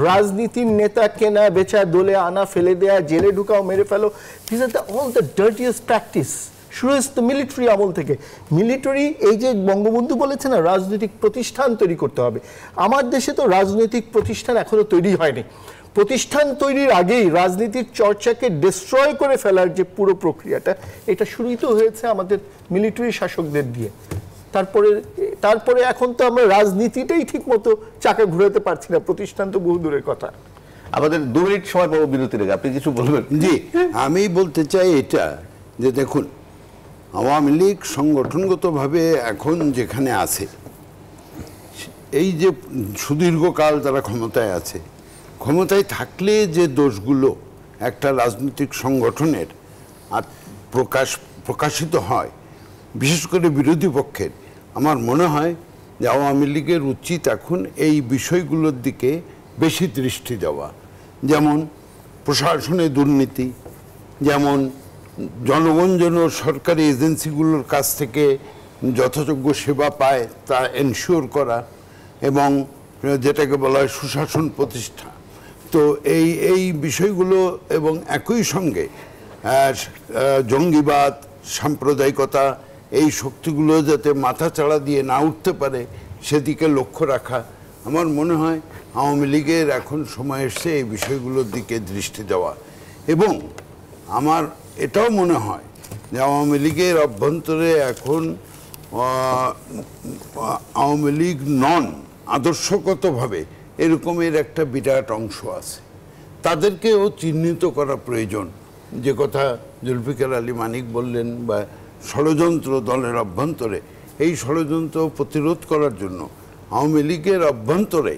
রাজনীতির নেতা কেনা বেচা, দোলে আনা, ফেলে দেয়া, জেলে ঢুকাও, মেরে ফেলো, this are all the dirtiest practice. শুরু হয়েছে তো মিলিটারি আমল থেকে। মিলিটারি, এই যে বঙ্গবন্ধু বলেছে না রাজনৈতিক প্রতিষ্ঠান তৈরি করতে হবে, আমার দেশে তো রাজনৈতিক প্রতিষ্ঠান এখনো তৈরি হয়নি। প্রতিষ্ঠান তৈরির আগেই রাজনীতির চর্চাকে ডিস্ট্রয় করে ফেলার যে পুরো প্রক্রিয়াটা, এটা শুরুই তো হয়েছে আমাদের মিলিটারি শাসকদের দিয়ে। তারপরে এখন তো আমরা রাজনীতিটাই ঠিক মতো চাকা ঘুরাতে পারছি না, প্রতিষ্ঠান তো বহু দূরের কথা।
আমাদের 2 মিনিট সময় পাবো বিরতি রেখে, আপনি কিছু বলবেন?
জি, আমি বলতে চাই এটা যে দেখুন, আওয়ামী লীগ সংগঠনগতভাবে এখন যেখানে আছে, এই যে সুদীর্ঘকাল তারা ক্ষমতায় আছে, ক্ষমতায় থাকলে যে দোষগুলো একটা রাজনৈতিক সংগঠনের আর প্রকাশিত হয়, বিশেষ করে বিরোধী পক্ষের, আমার মনে হয় যে আওয়ামী লীগের উচিত এখন এই বিষয়গুলোর দিকে বেশি দৃষ্টি দেওয়া। যেমন প্রশাসনে দুর্নীতি, যেমন জনগণ যেন সরকারি এজেন্সিগুলোর কাছ থেকে যথাযোগ্য সেবা পায় তা এনশিওর করা, এবং যেটাকে বলা হয় সুশাসন প্রতিষ্ঠা। তো এই বিষয়গুলো, এবং একই সঙ্গে জঙ্গিবাদ, সাম্প্রদায়িকতা, এই শক্তিগুলো যাতে মাথাচাড়া দিয়ে না উঠতে পারে সেদিকে লক্ষ্য রাখা। আমার মনে হয় আওয়ামী লীগের এখন সময় এসছে এই বিষয়গুলোর দিকে দৃষ্টি দেওয়া। এবং আমার এটাও মনে হয় যে আওয়ামী লীগের অভ্যন্তরে এখন আওয়ামী লীগ নন আদর্শগতভাবে এরকমের একটা বিরাট অংশ আছে, তাদেরকেও চিহ্নিত করা প্রয়োজন। যে কথা জুলফিকার আলী মানিক বললেন, বা ষড়যন্ত্র দলের অভ্যন্তরে, এই ষড়যন্ত্র প্রতিরোধ করার জন্য আওয়ামী লীগের অভ্যন্তরে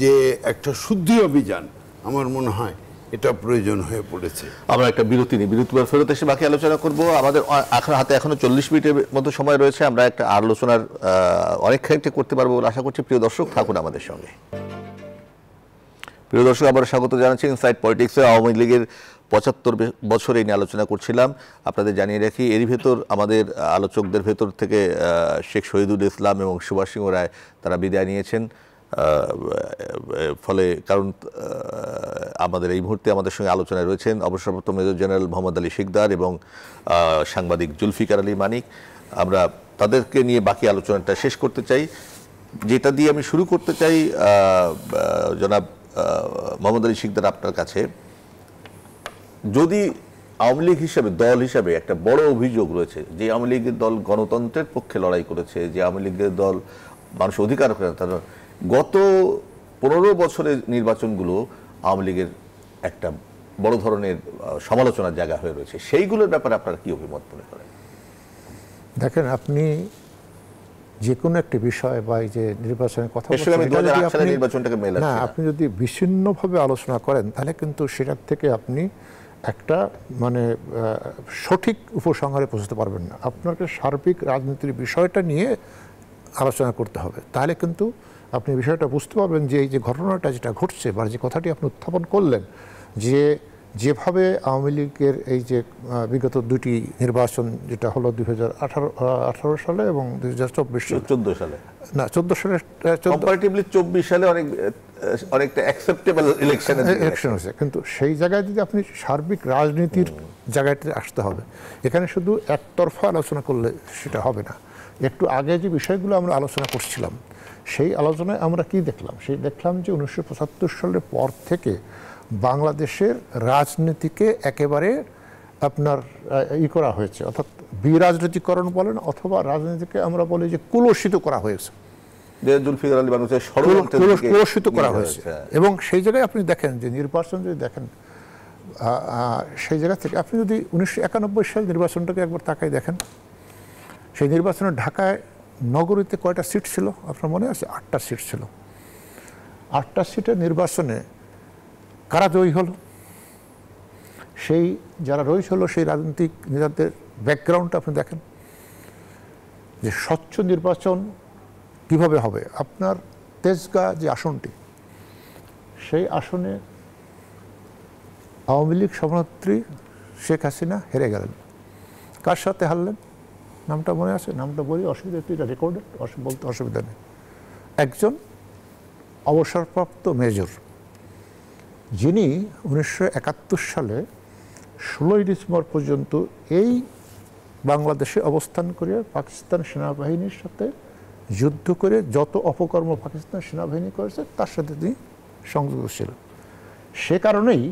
যে একটা শুদ্ধি অভিযান, আমার মনে হয় এটা প্রয়োজন হয়ে পড়েছে।
আমরা একটা বিরতি নিই, বিরতি পর ফেরত এসে বাকি আলোচনা করব। আমাদের হাতে এখনো 40 মিনিটের মতো সময় রয়েছে, আমরা একটা আলোচনার অনেকখানিকটা করতে পারবো বলে আশা করছি। প্রিয় দর্শক, থাকুন আমাদের সঙ্গে। প্রিয় দর্শক, আবার স্বাগত জানাচ্ছি ইনসাইড পলিটিক্সে। আওয়ামী লীগের 75 বছর এই নিয়ে আলোচনা করছিলাম। আপনাদের জানিয়ে রাখি, এরই ভেতর আমাদের আলোচকদের ভেতর থেকে শেখ শহীদুল ইসলাম এবং সুভাষ সিংহ রায় তারা বিদায় নিয়েছেন। ফলে কারণ আমাদের এই মুহূর্তে আমাদের সঙ্গে আলোচনায় রয়েছেন অবসরপ্রাপ্ত মেজর জেনারেল মোহাম্মদ আলী শিকদার এবং সাংবাদিক জুলফিকার আলী মানিক। আমরা তাদেরকে নিয়ে বাকি আলোচনাটা শেষ করতে চাই। যেটা দিয়ে আমি শুরু করতে চাই, জনাব মোহাম্মদ আলী শিকদার, আপনার কাছে, যদি আওয়ামী লীগ হিসাবে, দল হিসাবে একটা বড় অভিযোগ রয়েছে যে আওয়ামী লীগের দল গণতন্ত্রের পক্ষে লড়াই করেছে, যে আওয়ামী লীগের দল মানুষ অধিকার করে, তারা গত 15 বছরের নির্বাচনগুলো আওয়ামী লীগের একটা বড় ধরনের সমালোচনার জায়গা হয়ে রয়েছে, সেইগুলোর ব্যাপারে আপনারা কি অভিমত মনে করেন?
দেখেন, আপনি যে কোনো একটি বিষয় বা এই যে নির্বাচনের কথা না, আপনি যদি বিচ্ছিন্নভাবে আলোচনা করেন তাহলে কিন্তু সেটার থেকে আপনি একটা মানে সঠিক উপসংহারে পৌঁছতে পারবেন না। আপনাকে সার্বিক রাজনীতির বিষয়টা নিয়ে আলোচনা করতে হবে, তাহলে কিন্তু আপনি বিষয়টা বুঝতে পারবেন যে এই যে ঘটনাটা যেটা ঘটছে বা যে কথাটি আপনি উত্থাপন করলেন, যে যেভাবে আওয়ামী লীগের এই যে বিগত দুটি নির্বাচন, যেটা হলো 2018 সালে এবং 2014 সালে, না 14 সালে,
কম্পারেটিভলি 24 সালে অনেকটা অ্যাকসেপ্টেবল ইলেকশন
হয়েছে। কিন্তু সেই জায়গায় যদি আপনি সার্বিক রাজনীতির জায়গাতে আসতে হবে, এখানে শুধু একতরফা আলোচনা করলে সেটা হবে না। একটু আগে যে বিষয়গুলো আমরা আলোচনা করছিলাম, সেই আলোচনায় আমরা কি দেখলাম? সেই দেখলাম যে 1975 সালের পর থেকে বাংলাদেশের রাজনীতিকে একেবারে আপনার করা হয়েছে, অর্থাৎ বিরাজনীতিকরণ বলেন অথবা রাজনীতিকে আমরা বলি যে কুলসিত করা হয়েছে, কুলসিত করা হয়েছে। এবং সেই জায়গায় আপনি দেখেন যে নির্বাচন যদি দেখেন, সেই জায়গা থেকে আপনি যদি 1991 সাল নির্বাচনটাকে একবার তাকাই দেখেন, সেই নির্বাচনে ঢাকায় নগরীতে কয়টা সিট ছিল আপনার মনে আছে? 8টা সিট ছিল। 8টা সিটের নির্বাচনে কারা জয়ী হলো? সেই যারা রয়েছে হলো সেই রাজনৈতিক নেতাদের ব্যাকগ্রাউন্ডটা আপনি দেখেন, যে স্বচ্ছ নির্বাচন কিভাবে হবে। আপনার তেজগাঁ যে আসনটি, সেই আসনে আওয়ামী লীগ সভানেত্রী শেখ হাসিনা হেরে গেলেন। কার সাথে হারলেন? নামটা মনে আছে? নামটা বলি, অসুবিধা, এটা রেকর্ডেড, বলতে অসুবিধা নেই। একজন অবসরপ্রাপ্ত মেজর, যিনি 1971 সালে 16ই ডিসেম্বর পর্যন্ত এই বাংলাদেশে অবস্থান করে পাকিস্তান সেনাবাহিনীর সাথে যুদ্ধ করে যত অপকর্ম পাকিস্তান সেনাবাহিনী করেছে তার সাথে তিনি সংযুক্ত ছিলেন। সে কারণেই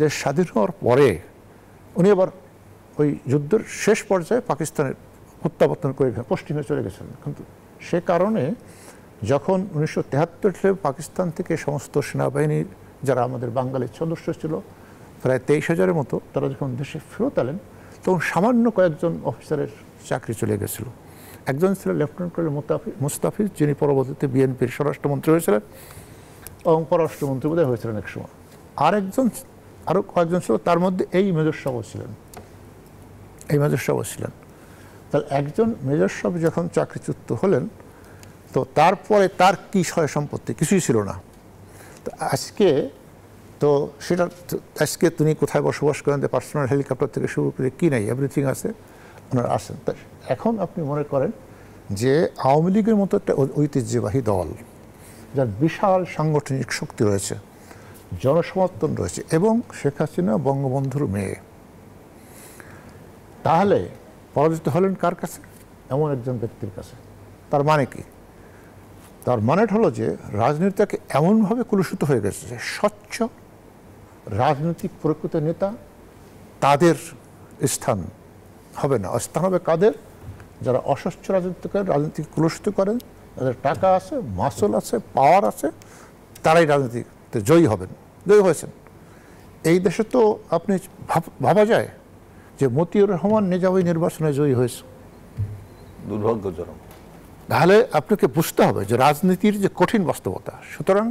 দেশ স্বাধীন হওয়ার পরে উনি আবার ওই যুদ্ধের শেষ পর্যায়ে পাকিস্তানের প্রত্যাবর্তন করে পশ্চিমে চলে গেছিলেন। কিন্তু সে কারণে যখন 1973 সালে পাকিস্তান থেকে সমস্ত সেনাবাহিনীর যারা আমাদের বাঙালির সদস্য ছিল প্রায় 23,000-এর মতো, তারা যখন দেশে ফেরত এলেন তখন সামান্য কয়েকজন অফিসারের চাকরি চলে গেছিল। একজন ছিল লেফটেন্যান্ট কর্নেল মুস্তাফিজ, যিনি পরবর্তীতে বিএনপির স্বরাষ্ট্রমন্ত্রী হয়েছিলেন এবং পররাষ্ট্রমন্ত্রী বোধহয় হয়েছিলেন এক সময়। আরও কয়েকজন ছিল, তার মধ্যে এই মেজর সাহেব ছিলেন। তাহলে একজন মেজর সাহেব যখন চাকরিচ্যুত হলেন, তো তারপরে তার কি সয় সম্পত্তি? কিছুই ছিল না। তো আজকে তিনি কোথায় বসবাস করেন, পার্সোনাল হেলিকপ্টার থেকে শুরু করে কি নাই, এভরিথিং আছে, ওনারা আসেন। তা এখন আপনি মনে করেন যে আওয়ামী লীগের মতো একটা ঐতিহ্যবাহী দল, যার বিশাল সাংগঠনিক শক্তি রয়েছে, জনসমর্থন রয়েছে, এবং শেখ হাসিনা বঙ্গবন্ধুর মেয়ে, তাহলে পরাজিত হলেন কার কাছে? এমন একজন ব্যক্তির কাছে। তার মানে কি? তার মানেটা হলো যে রাজনীতিটাকে এমনভাবে কলুষিত হয়ে গেছে যে স্বচ্ছ রাজনৈতিক প্রকৃত নেতা তাদের স্থান হবে না, স্থান হবে কাদের? যারা অস্বচ্ছ রাজনীতি করেন, রাজনীতি কুলুষিত করেন, যাদের টাকা আছে, মাসুল আছে, পাওয়ার আছে, তারাই রাজনীতিতে জয়ী হবেন, জয়ী হয়েছেন। এই দেশে তো আপনি ভাবা যায় যে মতিউর রহমান নিজামী নির্বাচনে জয়ী হয়েছে।
দুর্ভাগ্যজনক।
তাহলে আপনাকে বুঝতে হবে যে রাজনীতির যে কঠিন বাস্তবতা। সুতরাং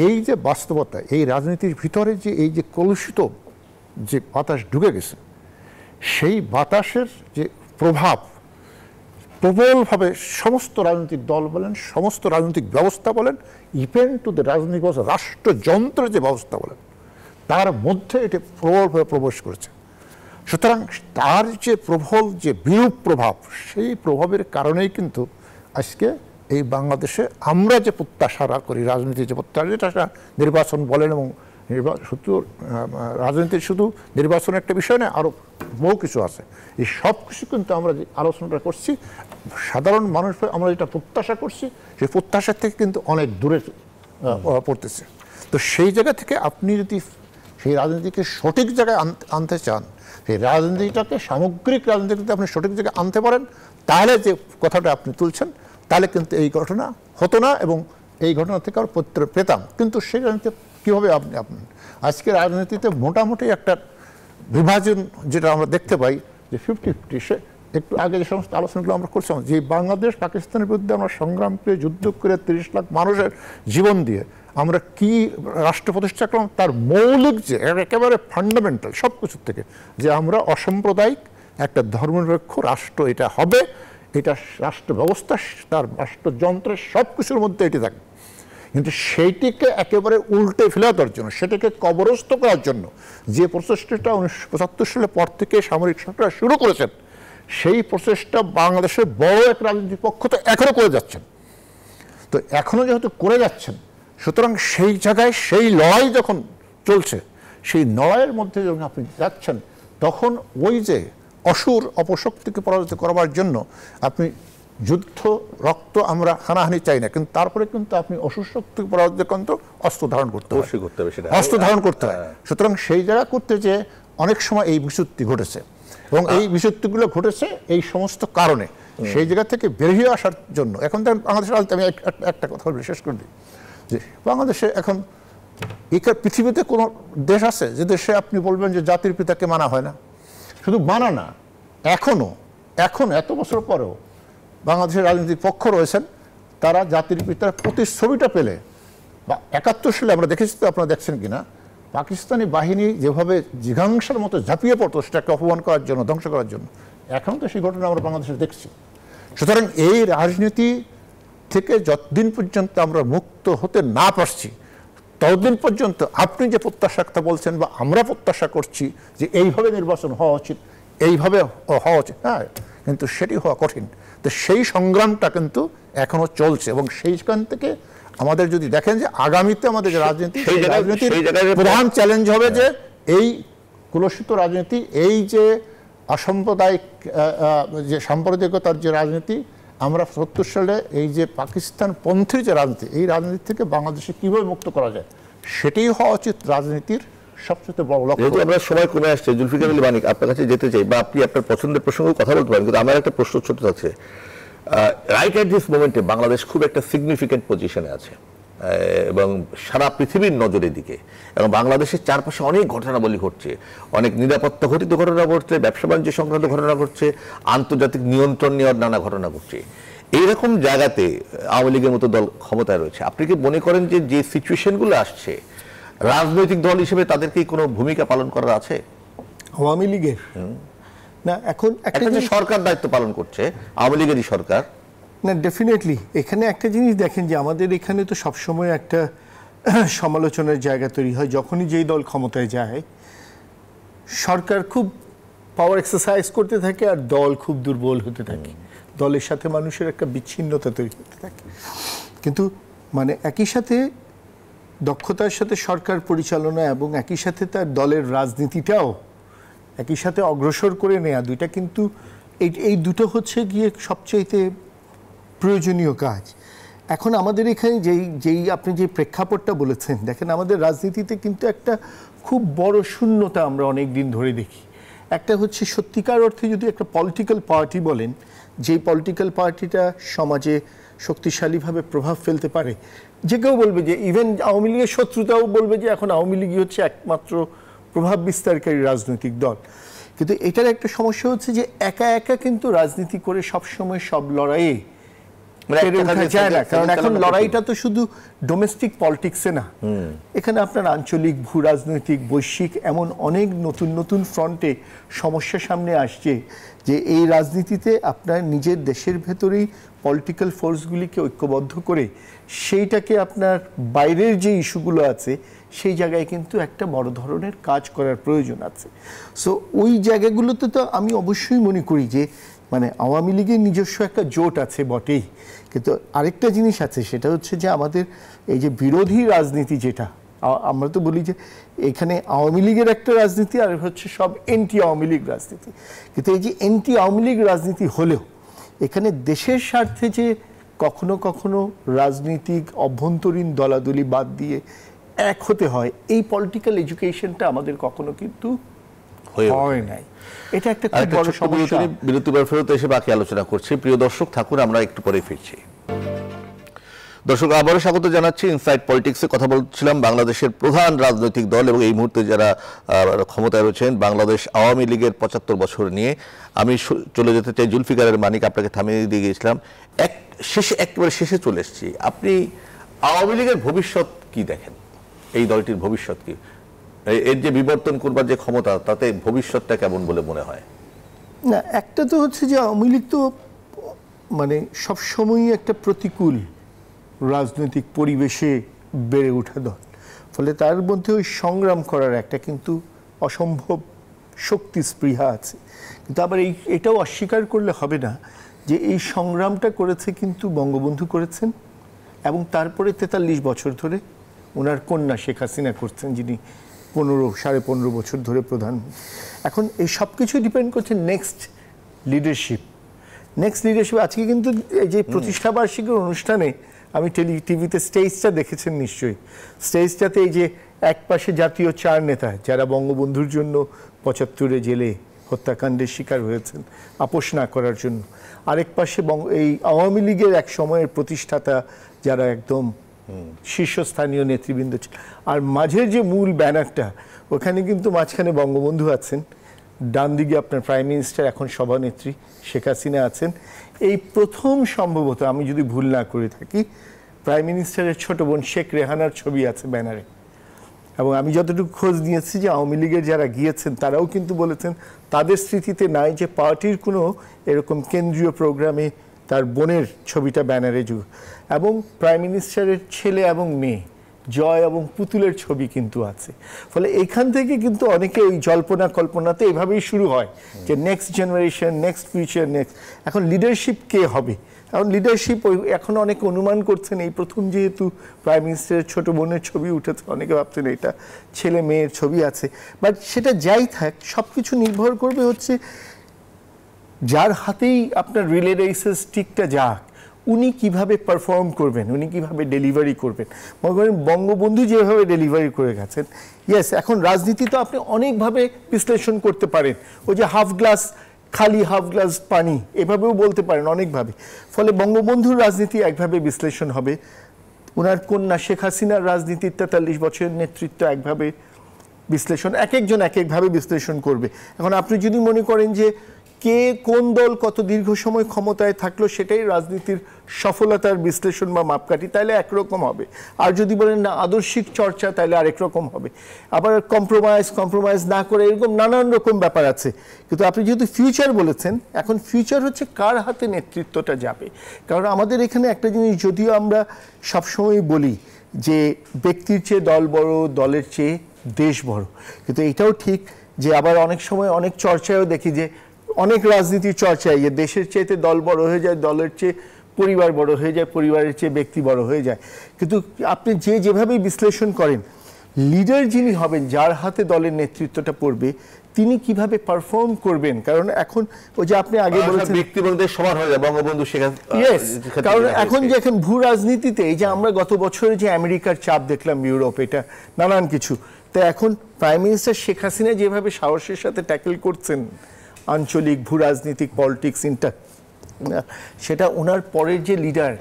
এই যে বাস্তবতা, এই রাজনীতির ভিতরে যে এই যে কলুষিত যে বাতাস ঢুকে গেছে, সেই বাতাসের যে প্রভাব প্রবলভাবে সমস্ত রাজনৈতিক দল বলেন, সমস্ত রাজনৈতিক ব্যবস্থা বলেন, ইভেন টু দ্য রাজনৈতিক ব্যবস্থা, রাষ্ট্রযন্ত্রের যে ব্যবস্থা বলেন, তার মধ্যে এটি প্রবলভাবে প্রবেশ করেছে। সুতরাং তার যে প্রবল যে বিরূপ প্রভাব, সেই প্রভাবের কারণেই কিন্তু আজকে এই বাংলাদেশে আমরা যে প্রত্যাশা করি, রাজনীতির যে প্রত্যাশা, নির্বাচন বলেন, এবং শুধু রাজনীতির শুধু নির্বাচনের একটা বিষয় নয়, আরও বহু কিছু আছে। এই সব কিছু কিন্তু আমরা যে আলোচনাটা করছি, সাধারণ মানুষ আমরা যেটা প্রত্যাশা করছি, সেই প্রত্যাশার থেকে কিন্তু অনেক দূরে পড়তেছে। তো সেই জায়গা থেকে আপনি যদি সেই রাজনীতিকে সঠিক জায়গায় আনতে চান, সেই রাজনীতিটাকে সামগ্রিক রাজনীতিতে আপনি সঠিক জায়গায় আনতে পারেন, তাহলে যে কথাটা আপনি তুলছেন, তাহলে কিন্তু এই ঘটনা হতো না এবং এই ঘটনা থেকে আর পরিত্রাণ পেতাম। কিন্তু সেই রাজনীতি কীভাবে আপনি আজকে রাজনীতিতে মোটামুটি একটা বিভাজন যেটা আমরা দেখতে পাই যে 50-50। সে একটু আগে যে সমস্ত আলোচনাগুলো আমরা করছিলাম, যে বাংলাদেশ পাকিস্তানের বিরুদ্ধে আমরা সংগ্রাম করে, যুদ্ধ করে, 30 লাখ মানুষের জীবন দিয়ে আমরা কি রাষ্ট্র প্রতিষ্ঠা করলাম, তার মৌলিক যে একেবারে ফান্ডামেন্টাল সব কিছুর থেকে, যে আমরা অসাম্প্রদায়িক একটা ধর্মনিরপেক্ষ রাষ্ট্র এটা হবে, এটা রাষ্ট্র ব্যবস্থা, তার রাষ্ট্রযন্ত্রের সব কিছুর মধ্যে এটি থাকে। কিন্তু সেইটিকে একেবারে উল্টে ফেলে দেওয়ার জন্য, সেটাকে কবরস্থ করার জন্য যে প্রচেষ্টাটা 1975 সালের পর থেকে সামরিক সরকার শুরু করেছেন, সেই প্রচেষ্টা বাংলাদেশের বড় এক রাজনৈতিক পক্ষ তো এখনও করে যাচ্ছেন। তো এখনও যেহেতু করে যাচ্ছেন, সুতরাং সেই জায়গায় সেই লড়াই যখন চলছে, সেই লড়াইয়ের মধ্যে যখন আপনি যাচ্ছেন, তখন ওই যে অসুর অপশক্তিকে পরাজিত করবার জন্য আপনি যুদ্ধ, রক্ত আমরা হানাহানি চাই না, কিন্তু তারপরে কিন্তু আপনি অসুর শক্তিকে পরাজিত করতে অস্ত্র ধারণ করতে হবে, অস্ত্র ধারণ করতে হয়। সুতরাং সেই জায়গা করতে যে অনেক সময় এই বিচ্যুতি ঘটেছে, এবং এই বিচ্যুতিগুলো ঘটেছে এই সমস্ত কারণে। সেই জায়গা থেকে বেরিয়ে আসার জন্য এখন তো বাংলাদেশের আমি একটা কথা শেষ করে দিই, যে বাংলাদেশে এখন পৃথিবীতে কোনো দেশ আছে যে দেশে আপনি বলবেন যে জাতির পিতাকে মানা হয় না? শুধু মানা না, এখন এত বছর পরেও বাংলাদেশের রাজনৈতিক পক্ষ রয়েছেন, তারা জাতির পিতার প্রতিচ্ছবিটা পেলে, বা 71 সালে আমরা দেখেছি, তো আপনারা দেখছেন কিনা, পাকিস্তানি বাহিনী যেভাবে জিঘাংসার মতো ঝাঁপিয়ে পড়তো সেটাকে অপমান করার জন্য, ধ্বংস করার জন্য, এখন তো সেই ঘটনা আমরা বাংলাদেশে দেখছি। সুতরাং এই রাজনীতি থেকে যতদিন পর্যন্ত আমরা মুক্ত হতে না পারছি, ততদিন পর্যন্ত আপনি যে প্রত্যাশা কথা বলছেন বা আমরা প্রত্যাশা করছি যে এইভাবে নির্বাচন হওয়া উচিত, এইভাবে হওয়া উচিত, হ্যাঁ, কিন্তু সেটি হওয়া কঠিন। তো সেই সংগ্রামটা কিন্তু এখনো চলছে, এবং সেইখান থেকে আমাদের যদি দেখেন যে আগামীতে আমাদের যে রাজনীতির প্রধান চ্যালেঞ্জ হবে যে এই কুলসিত রাজনীতি, এই যে অসাম্প্রদায়িক যে সাম্প্রদায়িকতার যে রাজনীতি, আমরা 70 সালে এই যে পাকিস্তান পন্থীর যে রাজনীতি, এই রাজনীতি থেকে বাংলাদেশে কীভাবে মুক্ত করা যায়, সেটাই হওয়া উচিত রাজনীতির সবচেয়ে বড় লক্ষ্য।
যেহেতু আমরা সময় কমে আসছে, জুলফিকার আলী মানিক, আপনার কাছে যেতে চাই, বা আপনি আপনার পছন্দের প্রসঙ্গে কথা বলতে পারেন, কিন্তু আমার একটা প্রশ্ন ছোট আছে। রাইট অ্যাট দিস মোমেন্টে বাংলাদেশ খুব একটা সিগনিফিকেন্ট পজিশনে আছে এবং সারা পৃথিবীর নজরের দিকে, এবং বাংলাদেশের চারপাশে অনেক ঘটনাবলী ঘটছে, অনেক নিরাপত্তা ঘটিত ঘটনা ঘটছে, ব্যবসা বাণিজ্য সংক্রান্ত ঘটনা ঘটছে, আন্তর্জাতিক নিয়ন্ত্রণ নেওয়ার নানা ঘটনা ঘটছে। এইরকম জায়গাতে আওয়ামী লীগের মতো দল ক্ষমতায় রয়েছে। আপনি কি মনে করেন যে যে সিচুয়েশনগুলো আসছে, রাজনৈতিক দল হিসেবে তাদের কি কোনো ভূমিকা পালন করার আছে
আওয়ামী লীগের? না, এখন একটা
সরকার দায়িত্ব পালন করছে, আওয়ামী লীগেরই সরকার।
না, ডেফিনেটলি এখানে একটা জিনিস দেখেন যে আমাদের এখানে তো সবসময় একটা সমালোচনার জায়গা তৈরি হয়, যখনই যেই দল ক্ষমতায় যায় সরকার খুব পাওয়ার এক্সারসাইজ করতে থাকে আর দল খুব দুর্বল হতে থাকে, দলের সাথে মানুষের একটা বিচ্ছিন্নতা তৈরি হতে থাকে। কিন্তু মানে একই সাথে দক্ষতার সাথে সরকার পরিচালনা এবং একই সাথে তার দলের রাজনীতিটাও একই সাথে অগ্রসর করে নেওয়া, দুইটা কিন্তু এই দুটো হচ্ছে গিয়ে সবচাইতে প্রয়োজনীয় কাজ। এখন আমাদের এখানে যেই আপনি যে প্রেক্ষাপটটা বলেছেন, দেখেন আমাদের রাজনীতিতে কিন্তু একটা খুব বড় শূন্যতা আমরা অনেক দিন ধরে দেখি। একটা হচ্ছে সত্যিকার অর্থে যদি একটা পলিটিক্যাল পার্টি বলেন, যেই পলিটিক্যাল পার্টিটা সমাজে শক্তিশালীভাবে প্রভাব ফেলতে পারে, যে কেউ বলবে যে ইভেন আওয়ামী লীগের শত্রুতাও বলবে যে এখন আওয়ামী লীগই হচ্ছে একমাত্র প্রভাব বিস্তারকারী রাজনৈতিক দল। কিন্তু এটার একটা সমস্যা হচ্ছে যে একা একা কিন্তু রাজনীতি করে সবসময় সব লড়াইয়ে যায় না, কারণ এখন লড়াইটা তো শুধু ডোমেস্টিক পলিটিক্সে না, এখানে আপনার আঞ্চলিক, ভূ রাজনৈতিক, বৈশ্বিক এমন অনেক নতুন নতুন ফ্রন্টে সমস্যা সামনে আসছে যে এই রাজনীতিতে আপনার নিজের দেশের ভেতরেই পলিটিক্যাল ফোর্সগুলিকে ঐক্যবদ্ধ করে সেইটাকে আপনার বাইরের যে ইস্যুগুলো আছে সেই জায়গায় কিন্তু একটা বড় ধরনের কাজ করার প্রয়োজন আছে। সো ওই জায়গাগুলোতে তো আমি অবশ্যই মনে করি যে মানে আওয়ামী লীগের নিজস্ব একটা জোট আছে বটেই, কিন্তু আরেকটা জিনিস আছে, সেটা হচ্ছে যে আমাদের এই যে বিরোধী রাজনীতি, যেটা আমরা তো বলি যে এখানে আওয়ামী লীগের একটা রাজনীতি আর হচ্ছে সব এন্টি আওয়ামী লীগ রাজনীতি, কিন্তু এই যে এন্টি আওয়ামী লীগ রাজনীতি হলেও এখানে দেশের স্বার্থে যে কখনো কখনো রাজনীতিক অভ্যন্তরীণ দলাদলি বাদ দিয়ে এক হতে হয়, এই পলিটিক্যাল এডুকেশনটা আমাদের কখনো কিন্তু হয় নাই। এটা একটা খুব বড় সমস্যা।
বিরতিবার ফেরত এসে বাকি আলোচনা করছি। প্রিয় দর্শক থাকুন, আমরা একটু পরে ফিরছি। দর্শক আবারও স্বাগত জানাচ্ছি। ইনসাইড পলিটিক্সে কথা বলছিলাম বাংলাদেশের প্রধান রাজনৈতিক দল এবং এই মুহূর্তে যারা ক্ষমতায় রয়েছেন বাংলাদেশ আওয়ামী লীগের ৭৫ বছর নিয়ে। আমি চলে যেতে চাই জুলফিকারের মানিক, আপনাকে থামিয়ে দিয়ে গিয়েছিলাম, একেবারে শেষে চলে এসেছি। আপনি আওয়ামী লীগের ভবিষ্যৎ কি দেখেন? এই দলটির ভবিষ্যৎ কি? এর যে বিবর্তন করবার যে ক্ষমতা, তাতে ভবিষ্যৎটা কেমন বলে মনে হয়?
না, একটা তো হচ্ছে যে আওয়ামী লীগ তো মানে সবসময়ই একটা প্রতিকূল রাজনৈতিক পরিবেশে বেড়ে ওঠা দল, ফলে তার মধ্যে ওই সংগ্রাম করার একটা কিন্তু অসম্ভব শক্তি স্পৃহা আছে। কিন্তু আবার এটাও অস্বীকার করলে হবে না যে এই সংগ্রামটা করেছে কিন্তু বঙ্গবন্ধু করেছেন, এবং তারপরে ৪৩ বছর ধরে ওনার কন্যা শেখ হাসিনা করছেন, যিনি ১৫-১৫.৫ বছর ধরে প্রধানমন্ত্রী। এখন এই সব কিছু ডিপেন্ড করছে নেক্সট লিডারশিপ। আজকে কিন্তু এই যে প্রতিষ্ঠাবার্ষিকীর অনুষ্ঠানে আমি টিভিতে স্টেজটা দেখেছেন নিশ্চয়ই, স্টেজটাতে এই যে এক পাশে জাতীয় ৪ নেতা যারা বঙ্গবন্ধুর জন্য ৭৫ জেলে হত্যাকাণ্ডের শিকার হয়েছেন আপোষ না করার জন্য, আরেক পাশে এই আওয়ামী লীগের এক সময়ের প্রতিষ্ঠাতা যারা একদম শীর্ষস্থানীয় নেতৃবৃন্দ ছিল, আর মাঝের যে মূল ব্যানারটা ওখানে কিন্তু মাঝখানে বঙ্গবন্ধু আছেন, ডান দিকে আপনার প্রাইম মিনিস্টার এখন সভানেত্রী শেখ হাসিনা আছেন। এই প্রথম সম্ভবত, আমি যদি ভুল না করে থাকি, প্রাইম মিনিস্টারের ছোট বোন শেখ রেহানার ছবি আছে ব্যানারে। এবং আমি যতটুকু খোঁজ নিয়েছি যে আওয়ামী লীগের যারা গিয়েছেন তারাও কিন্তু বলেছেন তাদের স্মৃতিতে নাই যে পার্টির কোনো এরকম কেন্দ্রীয় প্রোগ্রামে তার বোনের ছবিটা ব্যানারে এবং প্রাইম মিনিস্টারের ছেলে এবং মেয়ে জয় এবং পুতুলের ছবি কিন্তু আছে। ফলে এখান থেকে কিন্তু অনেকে ওই জল্পনা কল্পনাতে এভাবেই শুরু হয় যে next generation, next future, next. এখন লিডারশিপ কে হবে? এখন লিডারশিপ এখন অনেকে অনুমান করছেন, এই প্রথম যেহেতু প্রাইম মিনিস্টারের ছোট বোনের ছবি উঠেছে, অনেকে ভাবছেন এটা ছেলে মেয়ের ছবি আছে। বাট সেটা যাই থাক, সব কিছু নির্ভর করবে হচ্ছে যার হাতেই আপনার রিলে রেসের স্টিকটা যাক, উনি কিভাবে পারফর্ম করবেন, উনি কিভাবে ডেলিভারি করবেন। মনে করেন বঙ্গবন্ধু যেভাবে ডেলিভারি করে গেছেন, ইয়েস, এখন রাজনীতি তো আপনি অনেকভাবে বিশ্লেষণ করতে পারেন, ওই যে হাফ গ্লাস খালি, হাফ গ্লাস পানি, এভাবেও বলতে পারেন অনেকভাবে। ফলে বঙ্গবন্ধুর রাজনীতি একভাবে বিশ্লেষণ হবে, ওনার কন্যা শেখ হাসিনার রাজনীতির ৪৩ বছরের নেতৃত্ব একভাবে বিশ্লেষণ, এক একজন এক একভাবে বিশ্লেষণ করবে। এখন আপনি যদি মনে করেন যে কে কোন দল কত দীর্ঘ সময় ক্ষমতায় থাকলো সেটাই রাজনীতির সফলতার বিশ্লেষণ বা মাপকাঠি, তাহলে একরকম হবে। আর যদি বলেন না আদর্শিক চর্চা, তাহলে আরেক রকম হবে। আবার কম্প্রোমাইজ না করে, এরকম নানান রকম ব্যাপার আছে। কিন্তু আপনি যেহেতু ফিউচার বলেছেন, এখন ফিউচার হচ্ছে কার হাতে নেতৃত্বটা যাবে। কারণ আমাদের এখানে একটা জিনিস যদিও আমরা সবসময় বলি যে ব্যক্তির চেয়ে দল বড়, দলের চেয়ে দেশ বড়, কিন্তু এটাও ঠিক যে আবার অনেক সময় অনেক চর্চায়ও দেখি যে অনেক রাজনীতির চর্চায় যে দেশের চেয়েতে দল বড় হয়ে যায়, দলের চেয়ে পরিবার বড় হয়ে যায়, পরিবারের চেয়ে ব্যক্তি বড় হয়ে যায়। কিন্তু আপনি যেভাবেই বিশ্লেষণ করেন, লিডার যিনি হবেন, যার হাতে দলের নেতৃত্বটা পড়বে, তিনি কিভাবে পারফর্ম করবেন, কারণ এখন ওই যে আপনি আগে বলেছেন
ব্যক্তিবর্গের সমান হয়ে যায় বঙ্গবন্ধু শেখ
কারণ এখন যে এখন ভূ রাজনীতিতে এই যে আমরা গত বছরে যে আমেরিকার চাপ দেখলাম, ইউরোপ, এটা নানান কিছু, তো এখন প্রাইম মিনিস্টার শেখ হাসিনা যেভাবে সাহসের সাথে ট্যাকেল করছেন আঞ্চলিক ভূ রাজনীতিক পলিটিক্স সেটা ওনার পরের যে লিডার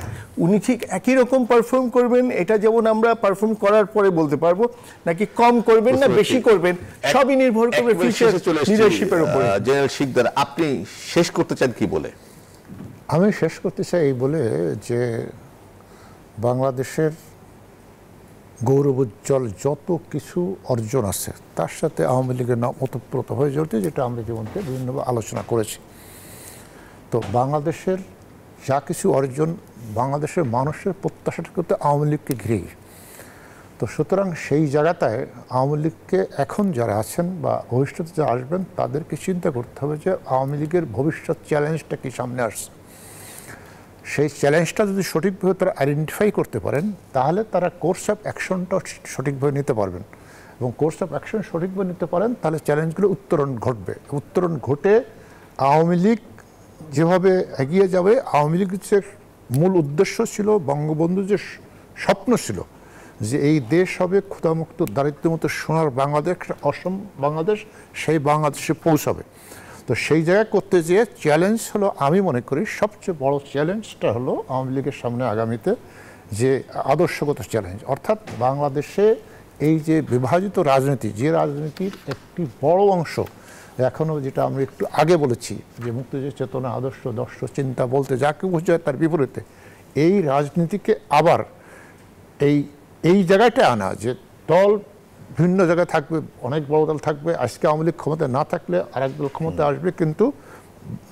উনি ঠিক একই রকম পারফর্ম করবেন, এটা যেমন আমরা পারফর্ম করার পরে বলতে পারবো, নাকি কম করবেন না বেশি করবেন, সবই নির্ভর করবে ফিউচার লিডারশিপের উপরে।
জেনারেল শিকদার, আপনি শেষ করতে চান কি বলে?
আমি শেষ করতে চাই এই বলে যে বাংলাদেশের গৌরবোজ্জ্বল যত কিছু অর্জন আছে তার সাথে আওয়ামী লীগের নাম ওতপ্রোত হয়ে জড়িত, যেটা আমরা জীবনকে বিভিন্নভাবে আলোচনা করেছি। তো বাংলাদেশের যা কিছু অর্জন বাংলাদেশের মানুষের প্রত্যাশাটা করতে আওয়ামী লীগকে ঘিরেই। তো সুতরাং সেই জায়গাটায় আওয়ামী লীগকে এখন যারা আছেন বা ভবিষ্যতে যারা আসবেন তাদেরকে চিন্তা করতে হবে যে আওয়ামী লীগের ভবিষ্যৎ চ্যালেঞ্জটা কি সামনে আসছে। সেই চ্যালেঞ্জটা যদি সঠিকভাবে তারা আইডেন্টিফাই করতে পারেন তাহলে তারা কোর্স অফ অ্যাকশনটাও সঠিকভাবে নিতে পারবেন, এবং কোর্স অফ অ্যাকশন সঠিকভাবে নিতে পারেন তাহলে চ্যালেঞ্জগুলো উত্তরণ ঘটবে। উত্তরণ ঘটে আওয়ামী লীগ যেভাবে এগিয়ে যাবে, আওয়ামী লীগের যে মূল উদ্দেশ্য ছিল, বঙ্গবন্ধুর যে স্বপ্ন ছিল যে এই দেশ হবে ক্ষুধামুক্ত দারিদ্র্যমুক্ত সোনার বাংলাদেশ, অসম বাংলাদেশ, সেই বাংলাদেশে পৌঁছাবে। তো সেই জায়গায় করতে যেয়ে চ্যালেঞ্জ হলো, আমি মনে করি সবচেয়ে বড় চ্যালেঞ্জটা হলো আওয়ামী লীগের সামনে আগামীতে যে আদর্শগত চ্যালেঞ্জ, অর্থাৎ বাংলাদেশে এই যে বিভাজিত রাজনীতি, যে রাজনীতির একটি বড় অংশ এখনও, যেটা আমরা একটু আগে বলেছি যে মুক্তিযুদ্ধের চেতনা, আদর্শ, দর্শ, চিন্তা বলতে যাকে বোঝায় তার বিপরীতে এই রাজনীতিকে আবার এই জায়গাটা আনা, যে দল ভিন্ন জায়গায় থাকবে, অনেক বড় দল থাকবে, আজকে আওয়ামী লীগ ক্ষমতায় না থাকলে আরেক দল ক্ষমতায় আসবে, কিন্তু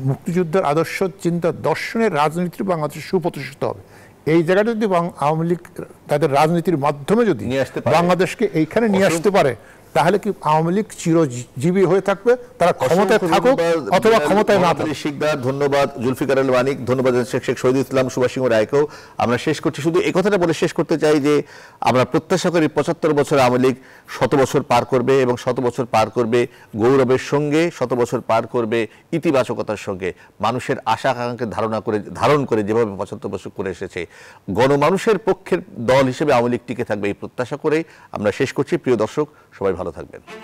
মুক্তিযুদ্ধের আদর্শ, চিন্তা, দর্শনের রাজনীতির বাংলাদেশে সুপ্রতিষ্ঠিত হবে। এই জায়গাটা যদি আওয়ামী লীগ তাদের রাজনীতির মাধ্যমে যদি বাংলাদেশকে এইখানে নিয়ে আসতে পারে তাহলে কি আওয়ামী লীগ চিরজীবী হয়ে থাকবে, তারা ক্ষমতায় থাকুক অথবা ক্ষমতায় না থাকুক।
শিকদার ধন্যবাদ, জুলফিকার আলী মানিক ধন্যবাদ, শেখ শহীদ ইসলাম, সুভাষ সিংহ রায়কেও আমরা শেষ করছি। শুধু এই কথাটা বলে শেষ করতে চাই যে আমরা প্রত্যাশা করি ৭৫ বছর আওয়ামী লীগ ১০০ বছর পার করবে, এবং ১০০ বছর পার করবে গৌরবের সঙ্গে, ১০০ বছর পার করবে ইতিবাচকতার সঙ্গে, মানুষের আশা আকাঙ্ক্ষা ধারণ করে যেভাবে ৭৫ বছর করে এসেছে, গণমানুষের পক্ষের দল হিসেবে আওয়ামী লীগ টিকে থাকবে এই প্রত্যাশা করেই আমরা শেষ করছি। প্রিয় দর্শক, সবাই ভালো থাকবেন।